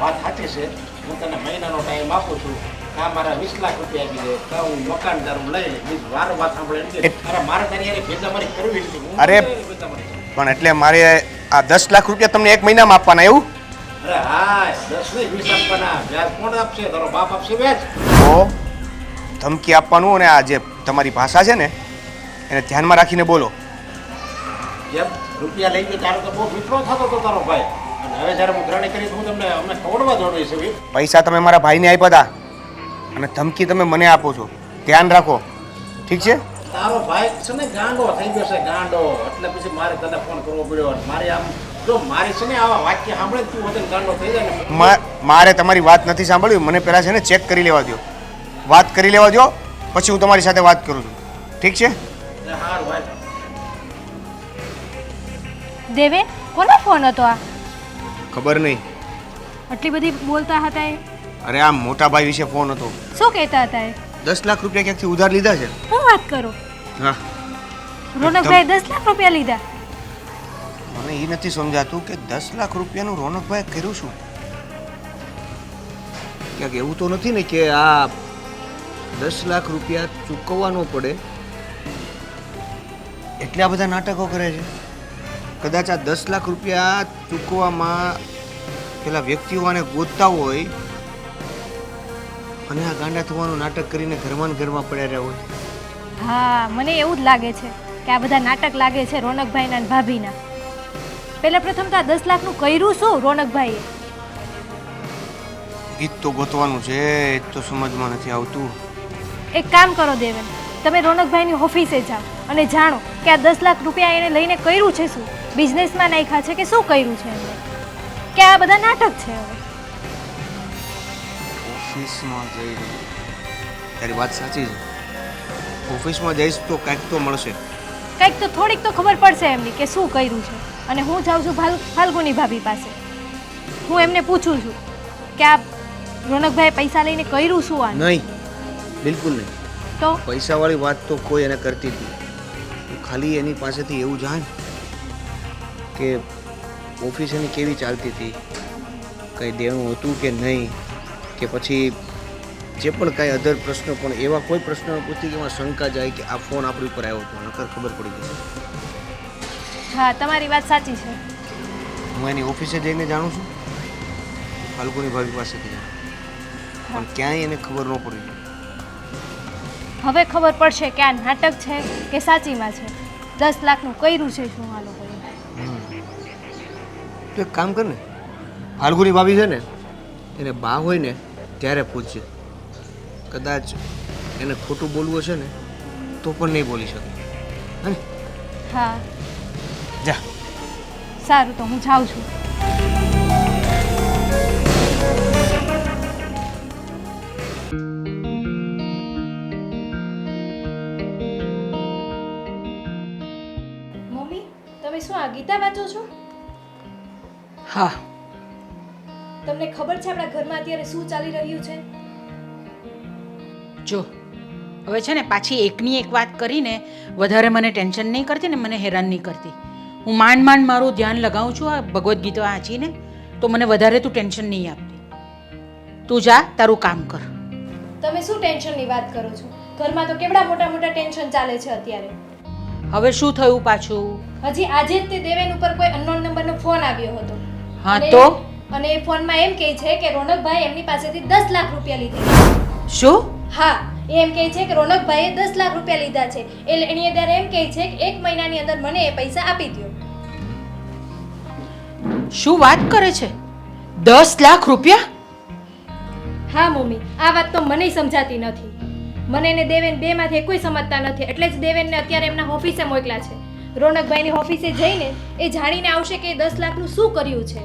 S6: વાત સાચી છે, હું તને મહિનાનો ટાઈમ આપું છું. કાં મારા 20 લાખ રૂપિયા આપી દે, કાં હું મકાનદાર લઈ લે. બીજી વાર વાત સાંભળે એમ કે અરે મારે તારી યારે ભેજામારી કરવી નથી. હું
S4: અરે,
S6: નથી ભેજામારી કરવી.
S4: પણ એટલે મારે આ 10 લાખ રૂપિયા તમને એક મહિનામાં આપવાના એવું?
S6: અરે હા, 10 નહીં 20 આપવાના. વ્યાજ કોણ આપશે? તારો બાપ આપશે વ્યાજ.
S4: તો ધમકી આપવાનું અને આ જે તમારી ભાષા છે ને એને ધ્યાનમાં રાખીને બોલો.
S6: જેમ રૂપિયા લઈ ગયો ત્યારે તો બહુ વિફળો થતો હતો તારો ભાઈ, અને હવે જ્યારે હું ગ્રહણી કરી તો હું તમને અમને ખવડવા દોડવી છે ભાઈ.
S4: પૈસા તમે મારા ભાઈને આપ્યા હતા અને ધમકી તમે મને આપો છો. ધ્યાન રાખો, ઠીક છે?
S6: તારો ભાઈ છે ને ગાંડો થઈ ગયો છે, ગાંડો. એટલે પછી મારે તને ફોન કરવો પડ્યો. અને મારે આમ જો મારી છે ને આવા વાક્ય સાંભળે તું વતન ગાંડો થઈ જાય ને.
S4: મારે તમારી વાત નથી સાંભળવી. મને પહેલાં છે ને ચેક કરી લેવા દો, વાત કરી લેવા દો, પછી હું તમારી સાથે વાત કરું છું, ઠીક છે?
S6: હારું ભાઈ.
S5: દેવે કોનો ફોન હતો આ?
S4: ખબર નહીં.
S5: આટલી બધી બોલતા હતા એ?
S4: અરે આ મોટા ભાઈ વિશે ફોન હતો.
S5: શું કહેતા હતા એ?
S4: 10 લાખ રૂપિયા ક્યાંકથી ઉધાર લીધા છે.
S5: હું વાત કરું?
S4: હા,
S5: રોનકભાઈ 10 લાખ રૂપિયા લીધા?
S4: મને એ નથી સમજાતું કે 10 લાખ રૂપિયાનું રોનકભાઈ કર્યું શું? ક્યાંક એવું તો નથી ને કે આ 10 લાખ રૂપિયા ચૂકવવા ન પડે એટલે આ બધા નાટકો કરે છે? કદાચ આ 10 લાખ રૂપિયા ચૂકવવામાં પેલા વ્યક્તિઓ આને ગોતતા હોય અને આ ગાંડા થવાનું નાટક કરીને ઘરમાં ને ઘરમાં પડ્યા રહ્યા હોય.
S5: હા, મને એવું જ લાગે છે કે આ બધા નાટક લાગે છે રોનકભાઈના અને ભાભીના. પહેલા પ્રથમ તો આ 10 લાખનું કર્યું શું રોનકભાઈએ?
S4: ઈ જ તો ગોતવાનું છે, એ જ તો સમજમાં નથી આવતું.
S5: એક કામ કરો દેવેન, તમે રોનકભાઈની ઓફિસે જાઓ અને જાણો કે આ 10 લાખ રૂપિયા એને લઈને કર્યું છે શું? બિઝનેસમાં નાખ્યા છે કે શું કર્યું છે એમને? કે આ બધા નાટક છે? હવે
S4: ઓફિસમાં જઈ રહ્યો તારી વાત સાચી છે ઓફિસમાં જઈશ તો કાંઈક તો મળશે
S5: કંઈક તો થોડીક તો ખબર પડશે એમની કે શું કર્યું છે. અને હું જાઉં છું ફાલ્ગુની ભાભી પાસે. હું એમને પૂછું છું કે આ રોનકભાઈ પૈસા લઈને કર્યું શું આ
S4: નહીં બિલકુલ નહીં
S5: તો
S4: પૈસાવાળી વાત તો કોઈ એને કરતી જ નહીં તું ખાલી એની પાસેથી એવું જાણ કે ઓફિસ એની કેવી ચાલતી હતી કંઈ દેણું હતું કે નહીં કે પછી જે પણ કાંઈ અધર પ્રશ્નો પણ એવા કોઈ પ્રશ્નો પૂછતી કે એમાં શંકા જાય કે આ ફોન આપણી ઉપર આવ્યો હતો નકર ખબર પડી જશે.
S5: હા તમારી વાત સાચી છે.
S4: હું એની ઓફિસે જઈને જાણું છું ફાલ્ગુની ભાભી પાસેથી જાણું પણ ક્યાંય એને ખબર ન પડી.
S5: હવે ખબર પડશે કે આ નાટક છે કે સાચીમાં છે. 10 લાખનું કર્યું છે શું આ લોકોએ.
S4: તો એક કામ કર ને ફાલ્ગુની ભાભી છે ને એને બા હોય ને ત્યારે પૂછજે કદાચ એને ખોટું બોલવું હશે ને તો પણ નહીં બોલી શકે હે ને?
S5: હા
S4: જા
S5: સારું તો હું જાઉં છું. મમ્મી તમે શું આ ગીતા વાંચો છો?
S3: હા,
S5: તમને ખબર છે આપણા ઘરમાં અત્યારે શું ચાલી રહ્યું છે?
S3: જો હવે છે ને પાછી એકની એક વાત કરીને વધારે મને ટેન્શન નહીં કરતી ને મને હેરાન નહીં કરતી. હું માંડ મારું ધ્યાન લગાવું છું આ ભગવદ્ ગીતા વાંચીને, તો મને વધારે તું ટેન્શન નહીં આપતી. તું જા તારું કામ કર.
S5: તમે શું ટેન્શનની વાત કરો છો? ઘરમાં તો કેવડા મોટા મોટા ટેન્શન ચાલે છે અત્યારે.
S3: હવે શું થયું પાછું?
S5: હજી આજે જ તે દેવેન ઉપર કોઈ અનનોન નંબરનો ફોન આવ્યો હતો.
S3: હા
S5: અને-
S3: તો
S5: અને એ ફોનમાં એમ કહે છે કે રોનકભાઈ એમની પાસેથી 10 લાખ રૂપિયા લીધા.
S3: શું?
S5: હા એ એમ કહે છે કે રોનકભાઈએ 10 લાખ રૂપિયા લીધા છે. એની ત્યારે એમ કહે છે કે 1 મહિનાની અંદર મને એ પૈસા આપી દો.
S3: શું વાત કરે છે? 10 લાખ રૂપિયા?
S5: હા મમ્મી આ વાત તો મને સમજાતી નથી. મને ને દેવેન બેમાંથી કોઈ સમજતા નથી. એટલે જ દેવેનને અત્યારે એમના ઓફિસે મોકલ્યા છે. રોનકભાઈની ઓફિસે જઈને એ જાણીને આવશે કે 10 લાખનું શું કર્યું છે.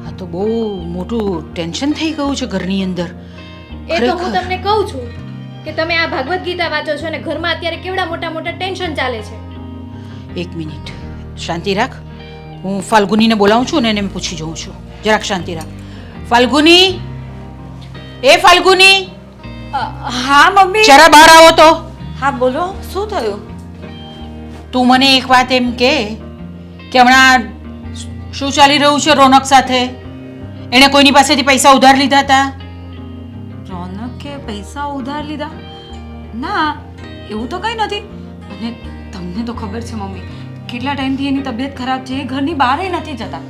S3: આ તો બહુ મોટું ટેન્શન થઈ ગયું છે ઘરની અંદર.
S5: એ તો હું
S3: ખરેખર.
S5: તમને કહું છું કે તમે આ ભાગવત ગીતા વાંચો છો અને ઘરમાં અત્યારે કેવડા મોટા મોટા ટેન્શન ચાલે છે.
S3: એક મિનિટ શાંતિ રાખ. હું ફાલ્ગુનીને બોલાવું છું ને એને પૂછી જોઉં છું. જરાક શાંતિ રાખ. ફાલ્ગુની, એ ફાલ્ગુની,
S1: હા મમ્મી.
S3: જરા બહાર આવો તો.
S1: હા બોલો, શું થયું?
S3: તું મને એક વાત એમ કે હમણાં શું ચાલી રહ્યું છે રોનક સાથે? એણે કોઈની પાસેથી પૈસા ઉધાર લીધા હતા?
S1: રોનકે પૈસા ઉધાર લીધા? ના, એવું તો કંઈ નથી. અને તમને તો ખબર છે મમ્મી, કેટલા ટાઈમથી એની તબિયત ખરાબ છે. એ ઘરની બહાર નથી જતા.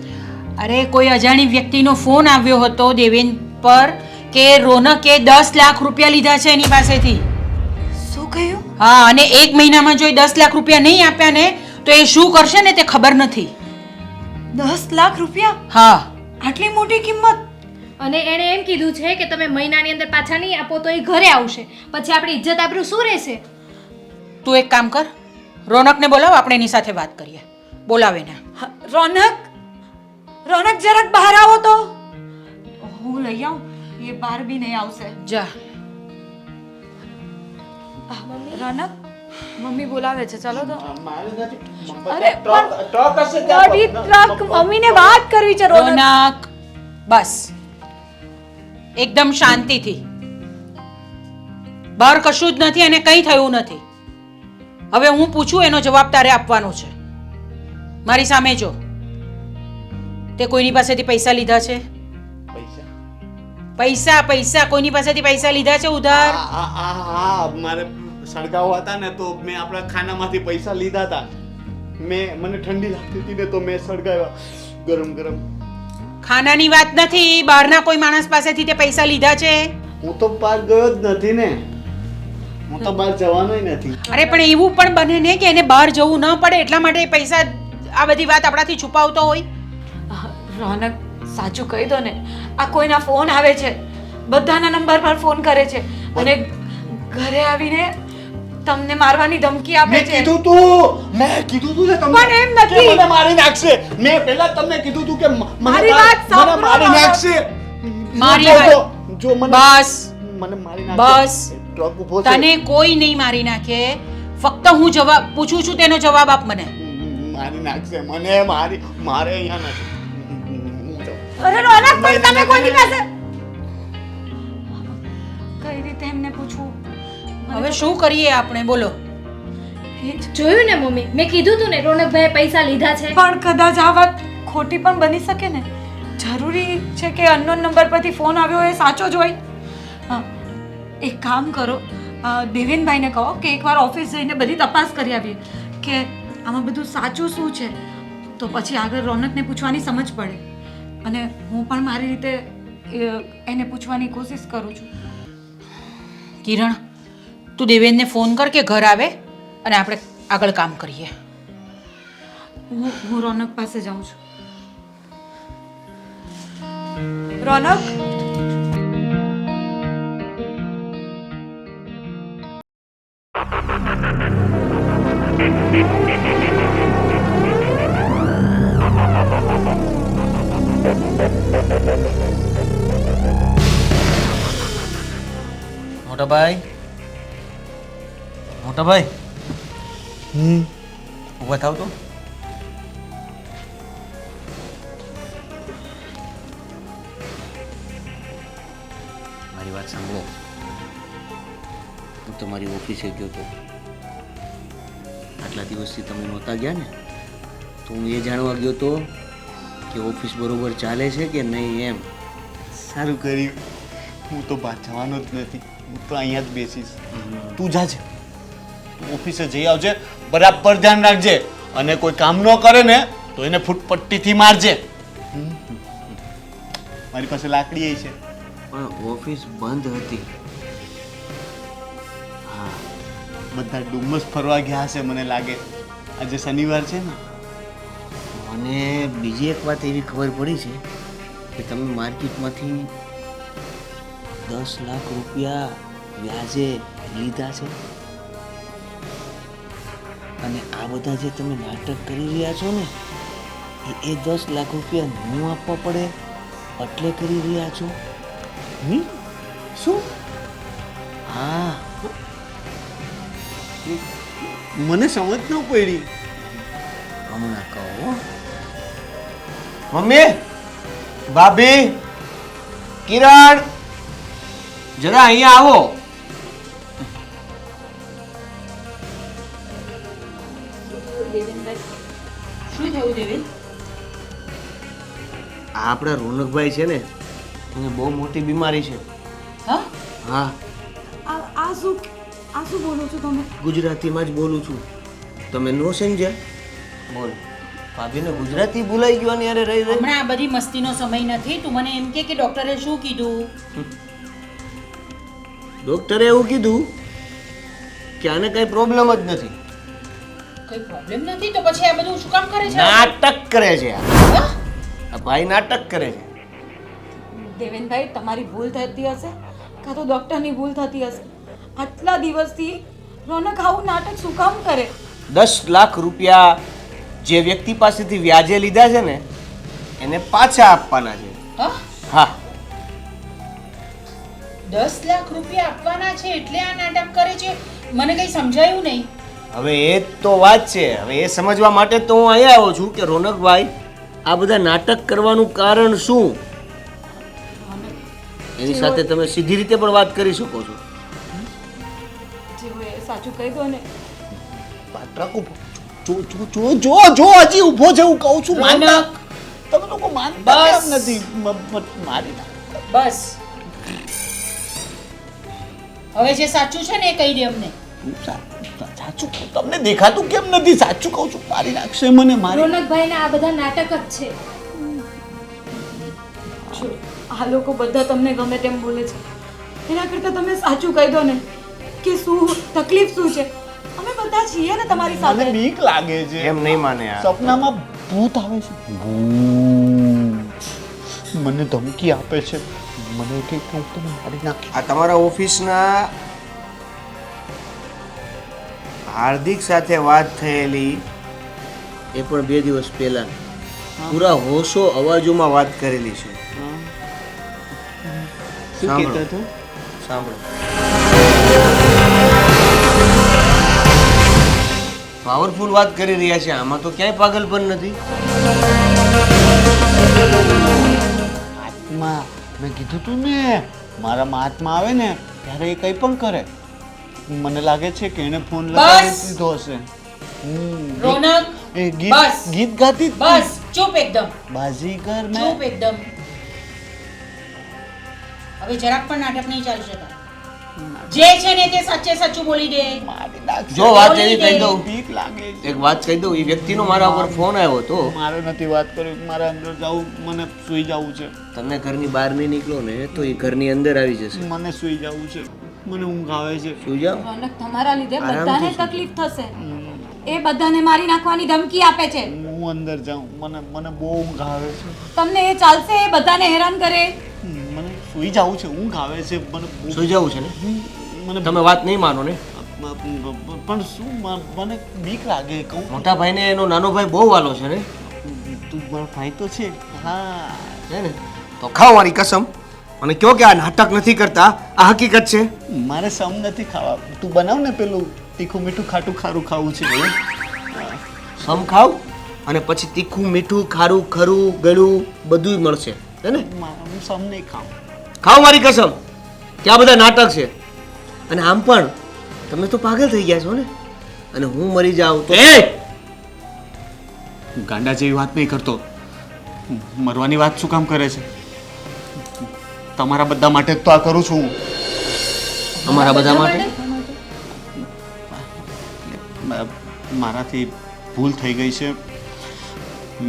S3: અરે કોઈ અજાણી વ્યક્તિનો ફોન આવ્યો હતો દેવેન પર કે રોનકે 10 લાખ રૂપિયા લીધા છે એની પાસેથી.
S1: શું કહ્યું?
S3: હા, અને 1 મહિનામાં જો એ 10 લાખ રૂપિયા નહીં આપ્યા ને તો એ શું કરશે ને તે ખબર નથી.
S1: 10 લાખ રૂપિયા?
S3: હા,
S1: આટલી મોટી કિંમત?
S5: અને એણે એમ કીધું છે કે તમે મહિનાની અંદર પાછા નહીં આપો તો એ ઘરે આવશે. પછી આપણી ઇજ્જત આબરૂ શું રહેશે?
S3: તું એક કામ કર, રોનકને બોલાવ, આપણે એની સાથે વાત કરીએ. બોલાવે ને.
S1: હા, રોનક જરાક બહાર આવો તો. હું લઈ આવું. એ બહાર બી નહીં આવશે.
S3: જા.
S1: રોનક, મમ્મી બોલાવે છે, ચાલો તો.
S6: અરે ટ્રક હશે
S1: ટ્રક મમ્મીને વાત કરવી છે રોનક.
S3: રોનક, બસ એકદમ શાંતિથી. બહાર કશું જ નથી અને કંઈ થયું નથી. હવે હું પૂછું એનો જવાબ તારે આપવાનો છે. મારી સામે જો. તે કોઈની પાસેથી પૈસા લીધા છે? પૈસા કોઈની પાસેથી પૈસા લીધા છે ઉધાર?
S2: હા મારે સળગાવો હતા ને તો મેં આપણા ખાનામાંથી પૈસા લીધા હતા. મને ઠંડી લાગતી હતી ને તો મેં સળગાવ્યા ગરમ ગરમ.
S3: ખાનાની વાત નથી, બહારના કોઈ માણસ પાસેથી તે પૈસા લીધા છે?
S2: હું તો બહાર ગયો જ નથી ને. હું તો બહાર જવાનોય નથી.
S3: અરે પણ એવું પણ બને ને કે એને બહાર જવું ન પડે એટલા માટે એ પૈસા આ બધી વાત આપણાથી છુપાવતો હોય.
S1: રોનક, સાચું કહી દો ને, આ કોઈના ફોન આવે છે, બધાના નંબર પર ફોન કરે છે અને ઘરે આવીને તમને મારવાની ધમકી આપે
S2: મેં
S1: છે.
S2: કીધું તું ને તમને
S1: પણ એમ નથી.
S2: કે મને મારી નાખશે. મેં પહેલા જ તમને કીધું તું કે મને
S1: મારી વાત સાંભળો.
S2: મને મારી નાખશે.
S3: મારી
S2: જો
S3: વાત-
S2: જો મને
S3: બસ
S2: મને મારી નાખે.
S3: બસ.
S2: ટ્રક ઊભો છે.
S3: તને કોઈ નહીં મારી નાખે, ફક્ત હું જવાબ પૂછું છું તેનો જવાબ આપ મને.
S2: મારી નાખશે મને. મારે અહીંયા નથી. હું જાઉં.
S1: અરે રોનક પણ તમે કોની પાસે કઈ રીતે એમને પૂછવું?
S3: હવે શું કરીએ આપણે, બોલો.
S5: જોયું ને મમ્મી, મેં કીધું તું ને રોનકભાઈએ પૈસા લીધા છે.
S1: પણ કદાચ આ વાત ખોટી પણ બની શકે ને. જરૂરી છે કે અનનોન નંબર પરથી ફોન આવ્યો એ સાચો જ હોય. હા, એક કામ કરો, દેવેનભાઈને કહો કે એકવાર ઓફિસ જઈને બધી તપાસ કરી આવીએ કે આમાં બધું સાચું શું છે, તો પછી આગળ રોનકને પૂછવાની સમજ પડે. અને હું પણ મારી રીતે એને પૂછવાની કોશિશ કરું છું.
S3: કિરણ, તું દેવેનને ફોન કર કે ઘર આવે અને આપણે આગળ કામ કરીએ.
S1: હું રોનક પાસે જાઉં છું. રોનક,
S4: મોટા ભાઈ, મોટા ભાઈ, ઊભા થાવ તો. મારી વાત સાંભળો. હું તમારી ઓફિસે ગયો હતો. આટલા દિવસથી તમે નહોતા ગયા ને, તો હું એ જાણવા ગયો હતો કે ઓફિસ બરોબર ચાલે છે કે નહીં એમ.
S2: સારું કર્યું. હું તો બહાર જવાનો જ નથી. હું તો અહીંયા જ બેસીશ. તું જાજે, ઓફિસે જઈ આવજે. બરાબર ધ્યાન રાખજે. અને કોઈ કામ ન કરે ને તો એને ફૂટપટ્ટીથી મારજે. મારી પાસે લાકડી છે.
S4: પણ ઓફિસ બંધ હતી.
S2: હા, બધા ડુમ્મસ ફરવા ગયા હશે મને લાગે. આજે શનિવાર છે ને.
S4: મને બીજી એક વાત એવી ખબર પડી છે કે તમે માર્કેટમાંથી 10 લાખ રૂપિયા વ્યાજે લીધા છે. અને આ બધા જે તમે નાટક કરી રહ્યા છો ને, એ 10 લાખ રૂપિયા હું આપવા પડે એટલે કરી રહ્યા છો.
S2: શું?
S4: હા,
S2: મને સમજ ન પડી.
S4: હમણાં કહો. મમ્મી, ભાભી, કિરણ, જરા અહીંયા આવો.
S3: શું થયું દેવેન?
S4: આ આપણા રોનકભાઈ છે ને, એને બહુ મોટી બીમારી છે.
S3: હા,
S4: હા,
S1: આ શું બોલો છો તમે?
S4: ગુજરાતીમાં જ બોલું છું. તમે નો સમજ્યા? બોલ. ભાભીને ગુજરાતી ભૂલાઈ ગયો ને, અરે રહી રહી.
S3: હમણાં આ બધી મસ્તીનો સમય નથી. તું મને એમ કે ડોક્ટરે શું કીધું?
S4: ડોક્ટરે એવું કીધું કે આને કઈ પ્રોબ્લેમ જ નથી.
S3: કોઈ પ્રોબ્લેમ નથી તો પછી આ બધું શું કામ કરે છે?
S4: નાટક કરે છે આ.
S3: હા?
S4: આ ભાઈ નાટક કરે છે.
S1: દેવેનભાઈ, તમારી ભૂલ થતી હશે કાં તો ડૉક્ટરની ભૂલ થતી હશે. આટલા દિવસથી રોનક આવું નાટક શું કામ કરે?
S4: 10 લાખ રૂપિયા જે વ્યક્તિ પાસેથી વ્યાજે લીધા છે ને, એને પાછા આપવાના છે.
S3: હા?
S4: હા,
S3: 10 લાખ રૂપિયા આપવાના છે એટલે આ નાટક કરે છે? મને કઈ સમજાયું નહીં.
S4: હવે એ જ તો વાત છે. હવે એ સમજવા માટે તો હું અહીંયા આવ્યો છું કે રોનકભાઈ આ બધા નાટક કરવાનું કારણ શું. એની સાથે તમે સીધી રીતે પણ વાત કરી શકો છો.
S1: જે હોય એ સાચું કહી દો ને.
S2: ટ્રક ઊભો. જો હજી ઊભો છે. હું કહું છું માનતા. તમે લોકો માનતા
S3: બસ.
S2: કેમ નથી? મારી નાખ.
S3: બસ હવે જે સાચું છે ને એ કહી દે અમને.
S2: સાચું કહું. તમને દેખાતું કેમ નથી? સાચું કહું છું. મારી નાખશે મને. મારી
S5: રોનકભાઈને આ બધા નાટક જ છે.
S1: જો આ લોકો બધા તમને ગમે તેમ બોલે છે, એના કરતાં તમે સાચું કહી દો ને કે શું તકલીફ શું છે. અમે બધા છીએ ને તમારી
S2: મને
S1: સાથે.
S2: બીક લાગે છે.
S4: એમ નહીં માને યાર.
S2: સપનામાં ભૂત આવે છે. ભૂત મને ધમકી આપે છે. મને કે હું તને મારી નાખી.
S4: આ તમારા ઓફિસના હાર્દિક સાથે વાત થયેલી એ પણ 2 દિવસ પહેલા પૂરા હોશો અવાજોમાં વાત કરેલી છે.
S2: શું
S4: સાંભળો.
S2: કહેતો હતો?
S4: સાંભળો, પાવરફુલ વાત કરી રહ્યા છે, આમાં તો ક્યાંય પાગલપન નથી.
S2: આત્મા, મેં કીધું તું ને, મારામાં આત્મા આવે ને ત્યારે એ કંઈ પણ કરે. મને લાગે છે કે એને ફોન લગાવી
S3: બસ.
S2: દીધો હશે.
S3: રોનક
S2: એ
S3: બસ.
S2: ગીત ગાતી જ હતી.
S3: બસ ચૂપ એકદમ
S2: બાજીગર
S3: ચૂપ
S2: મેં
S3: એકદમ હવે જરાક પણ નાટક નહીં ચાલશે તારે. જે છે ને તે સાચે સાચું બોલી દે.
S2: મારી નાખશે.
S4: જો વાત
S3: બોલી
S4: એવી
S3: દે.
S4: કહી દઉં,
S2: બીક લાગે છે.
S4: એક વાત કહી દઉં, એ વ્યક્તિનો મારા ઉપર ફોન આવ્યો હતો.
S2: મારે નથી વાત કરવી, મારે અંદર જવું, મને સૂઈ જવું છે.
S4: તમે ઘરની બહાર નહીં નીકળો ને તો એ ઘરની અંદર આવી જશે.
S2: મને સૂઈ જવું છે, મને ઊંઘ આવે છે.
S4: સુઈ જાઓ.
S1: રોનક, તમારા લીધે
S4: આરામથી
S1: બધાને
S4: સૂઈ.
S1: તકલીફ થશે. એ બધાને મારી નાખવાની ધમકી આપે છે.
S2: હું અંદર જાઉં, મને બહુ ઊંઘ આવે છે.
S1: તમને એ ચાલશે? એ બધાને હેરાન કરે.
S2: મને સૂઈ જવું છે, ઊંઘ આવે છે. મને બહુ-
S4: સુઈ જવું છે ને?
S2: મને
S4: તમે વાત નહીં માનો ને?
S2: પણ શું મને બીક લાગે કહું.
S4: મોટા ભાઈને એનો નાનો ભાઈ બહુ વાલો છે ને,
S2: તું મારો ભાઈ તો છે. હા,
S4: હે ને? તો ખાઓ મારી કસમ અને કહો કે આ નાટક નથી કરતા, આ હકીકત છે.
S2: મારે સમ નથી ખાવા. તું બનાવ ને પેલું તીખું મીઠું ખાટું ખારું ખાવું છે.
S4: સમ ખાવ અને પછી તીખું મીઠું ખારું ખરું ગળું બધું મળશે, હે ને?
S2: હું સમ નહીં ખાઉં.
S4: ખાઓ મારી કસમ કે આ બધા નાટક છે. અને આમ પણ તમે તો પાગલ થઈ ગયા છો ને, અને હું મરી જાઉં તો
S2: હું ગાંડા જેવી વાત નહીં કરતો. મરવાની વાત શું કામ કરે છે? તમારા બધા માટે જ તો આ કરું છું હું.
S4: અમારા બધા માટે
S2: મારાથી ભૂલ થઈ ગઈ છે.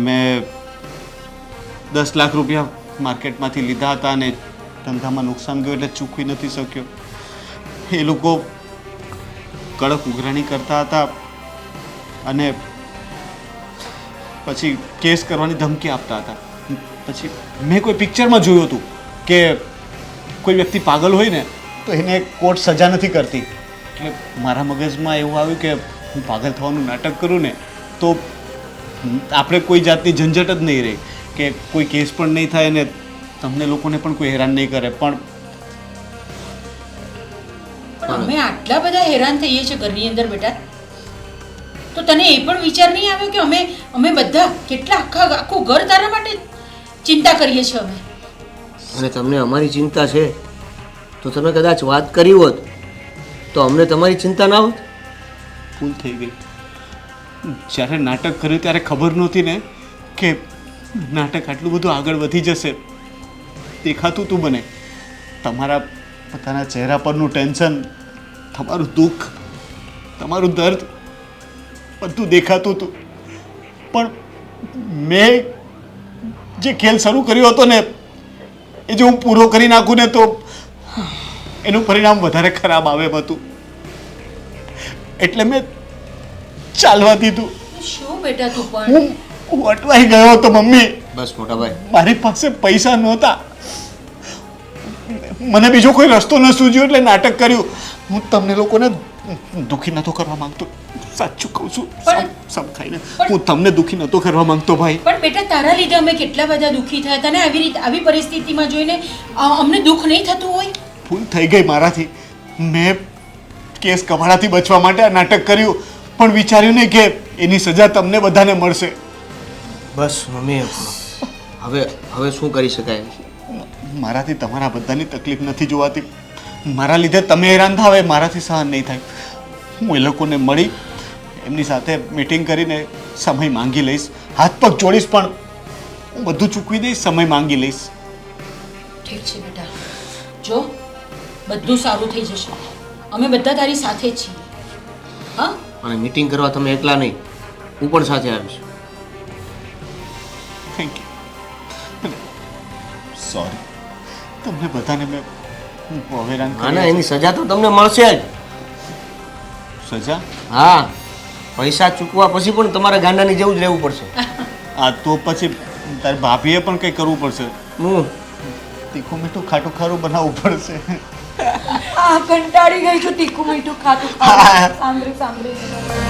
S2: મેં 10 લાખ રૂપિયા માર્કેટમાંથી લીધા હતા અને ધંધામાં નુકસાન ગયું એટલે ચૂકવી નથી શક્યો. એ લોકો કડક ઉઘરાણી કરતા હતા અને પછી કેસ કરવાની ધમકી આપતા હતા. પછી મેં કોઈ પિક્ચરમાં જોયું હતું કે કોઈ વ્યક્તિ પાગલ હોય ને તો એને કોર્ટ સજા નથી કરતી. એટલે મારા મગજમાં એવું આવ્યું કે હું પાગલ થવાનું નાટક કરું ને તો આપણે કોઈ જાતની ઝંઝટ જ નહીં રહે, કે કોઈ કેસ પણ નહીં થાય ને તમને લોકોને પણ કોઈ હેરાન નહીં કરે. પણ
S3: અમે આટલા બધા હેરાન થઈએ છીએ ઘરની અંદર બેટા, તો તને એ પણ વિચાર નહીં આવ્યો કે અમે બધા કેટલા આખું ઘર તારા માટે ચિંતા કરીએ છીએ અમે.
S4: અને તમને અમારી ચિંતા છે તો તમે કદાચ વાત કરી હોત તો અમને તમારી ચિંતા ના હોત.
S2: ભૂલ થઈ ગઈ. જ્યારે નાટક કર્યું ત્યારે ખબર નહોતી ને કે નાટક આટલું બધું આગળ વધી જશે. દેખાતું તું મને, તમારા પોતાના ચહેરા પરનું ટેન્શન, તમારું દુઃખ, તમારું દર્દ બધું દેખાતું હતું. પણ મેં જે ખેલ શરૂ કર્યો હતો ને એ જો હું પૂરો કરી નાખું ને તો એનું પરિણામ વધારે ખરાબ આવે એમ હતું. એટલે મેં ચાલવા દીધું.
S3: શું બેટા તું પણ
S2: હું અટવાઈ ગયો હતો મમ્મી.
S4: બસ મોટા ભાઈ,
S2: મારી પાસે પૈસા નહોતા, મને બીજો કોઈ રસ્તો ન સૂઝ્યો એટલે નાટક કર્યું. હું તમને લોકોને દુઃખી નહોતો કરવા માંગતો, સાચું કહું છું. સમ ખાઈને હું તમને દુઃખી નહોતો કરવા માંગતો ભાઈ.
S3: પણ બેટા તારા લીધે અમે કેટલા બધા દુઃખી થયા. તને આવી પરિસ્થિતિમાં જોઈને અમને દુઃખ નહીં થતું હોય?
S2: ભૂલ થઈ ગઈ મારાથી. મેં કેસ કવાડાથી બચવા માટે આ નાટક કર્યું, પણ વિચાર્યું નહીં કે એની સજા તમને બધાને મળશે.
S4: બસ મમ્મી, હવે શું કરી શકાય?
S2: મારાથી તમારા બધાની તકલીફ નથી જોવાતી. મારા લીધે તમે હેરાન થાવ એ મારાથી સહન નહીં થાય. હું એ લોકોને મળી એમની સાથે મીટિંગ કરીને સમય માંગી લઈશ. હાથ પગ જોડીશ પણ હું બધું ચૂકવી દઈશ, સમય માંગી લઈશ.
S3: ઠીક છે બેટા, જો બધું સારું થઈ જશે. અમે બધા તારી સાથે જ છીએ. હા,
S4: અને મીટિંગ કરવા તમે એકલા નહીં, હું પણ સાથે આવીશ.
S2: Thank you. સોરી, તમને બધાને મેં હેરાન
S4: ના ના,
S2: કર્યા
S4: એની સજા તો તમને મળશે જ.
S2: છે. સજા?
S4: હા, પૈસા ચૂકવા પછી પણ તમારે ગાંડાની જેવું જ રહેવું પડશે.
S2: આ તો પછી તારી ભાભીએ પણ કંઈ કરવું પડશે.
S4: હું
S2: તીખું મીઠું ખાટું ખારું બનાવવું પડશે.
S1: આ કંટાળી ગઈ છું તીખું મીઠું ખાતું ખાતું સાંભળી સાંભળી.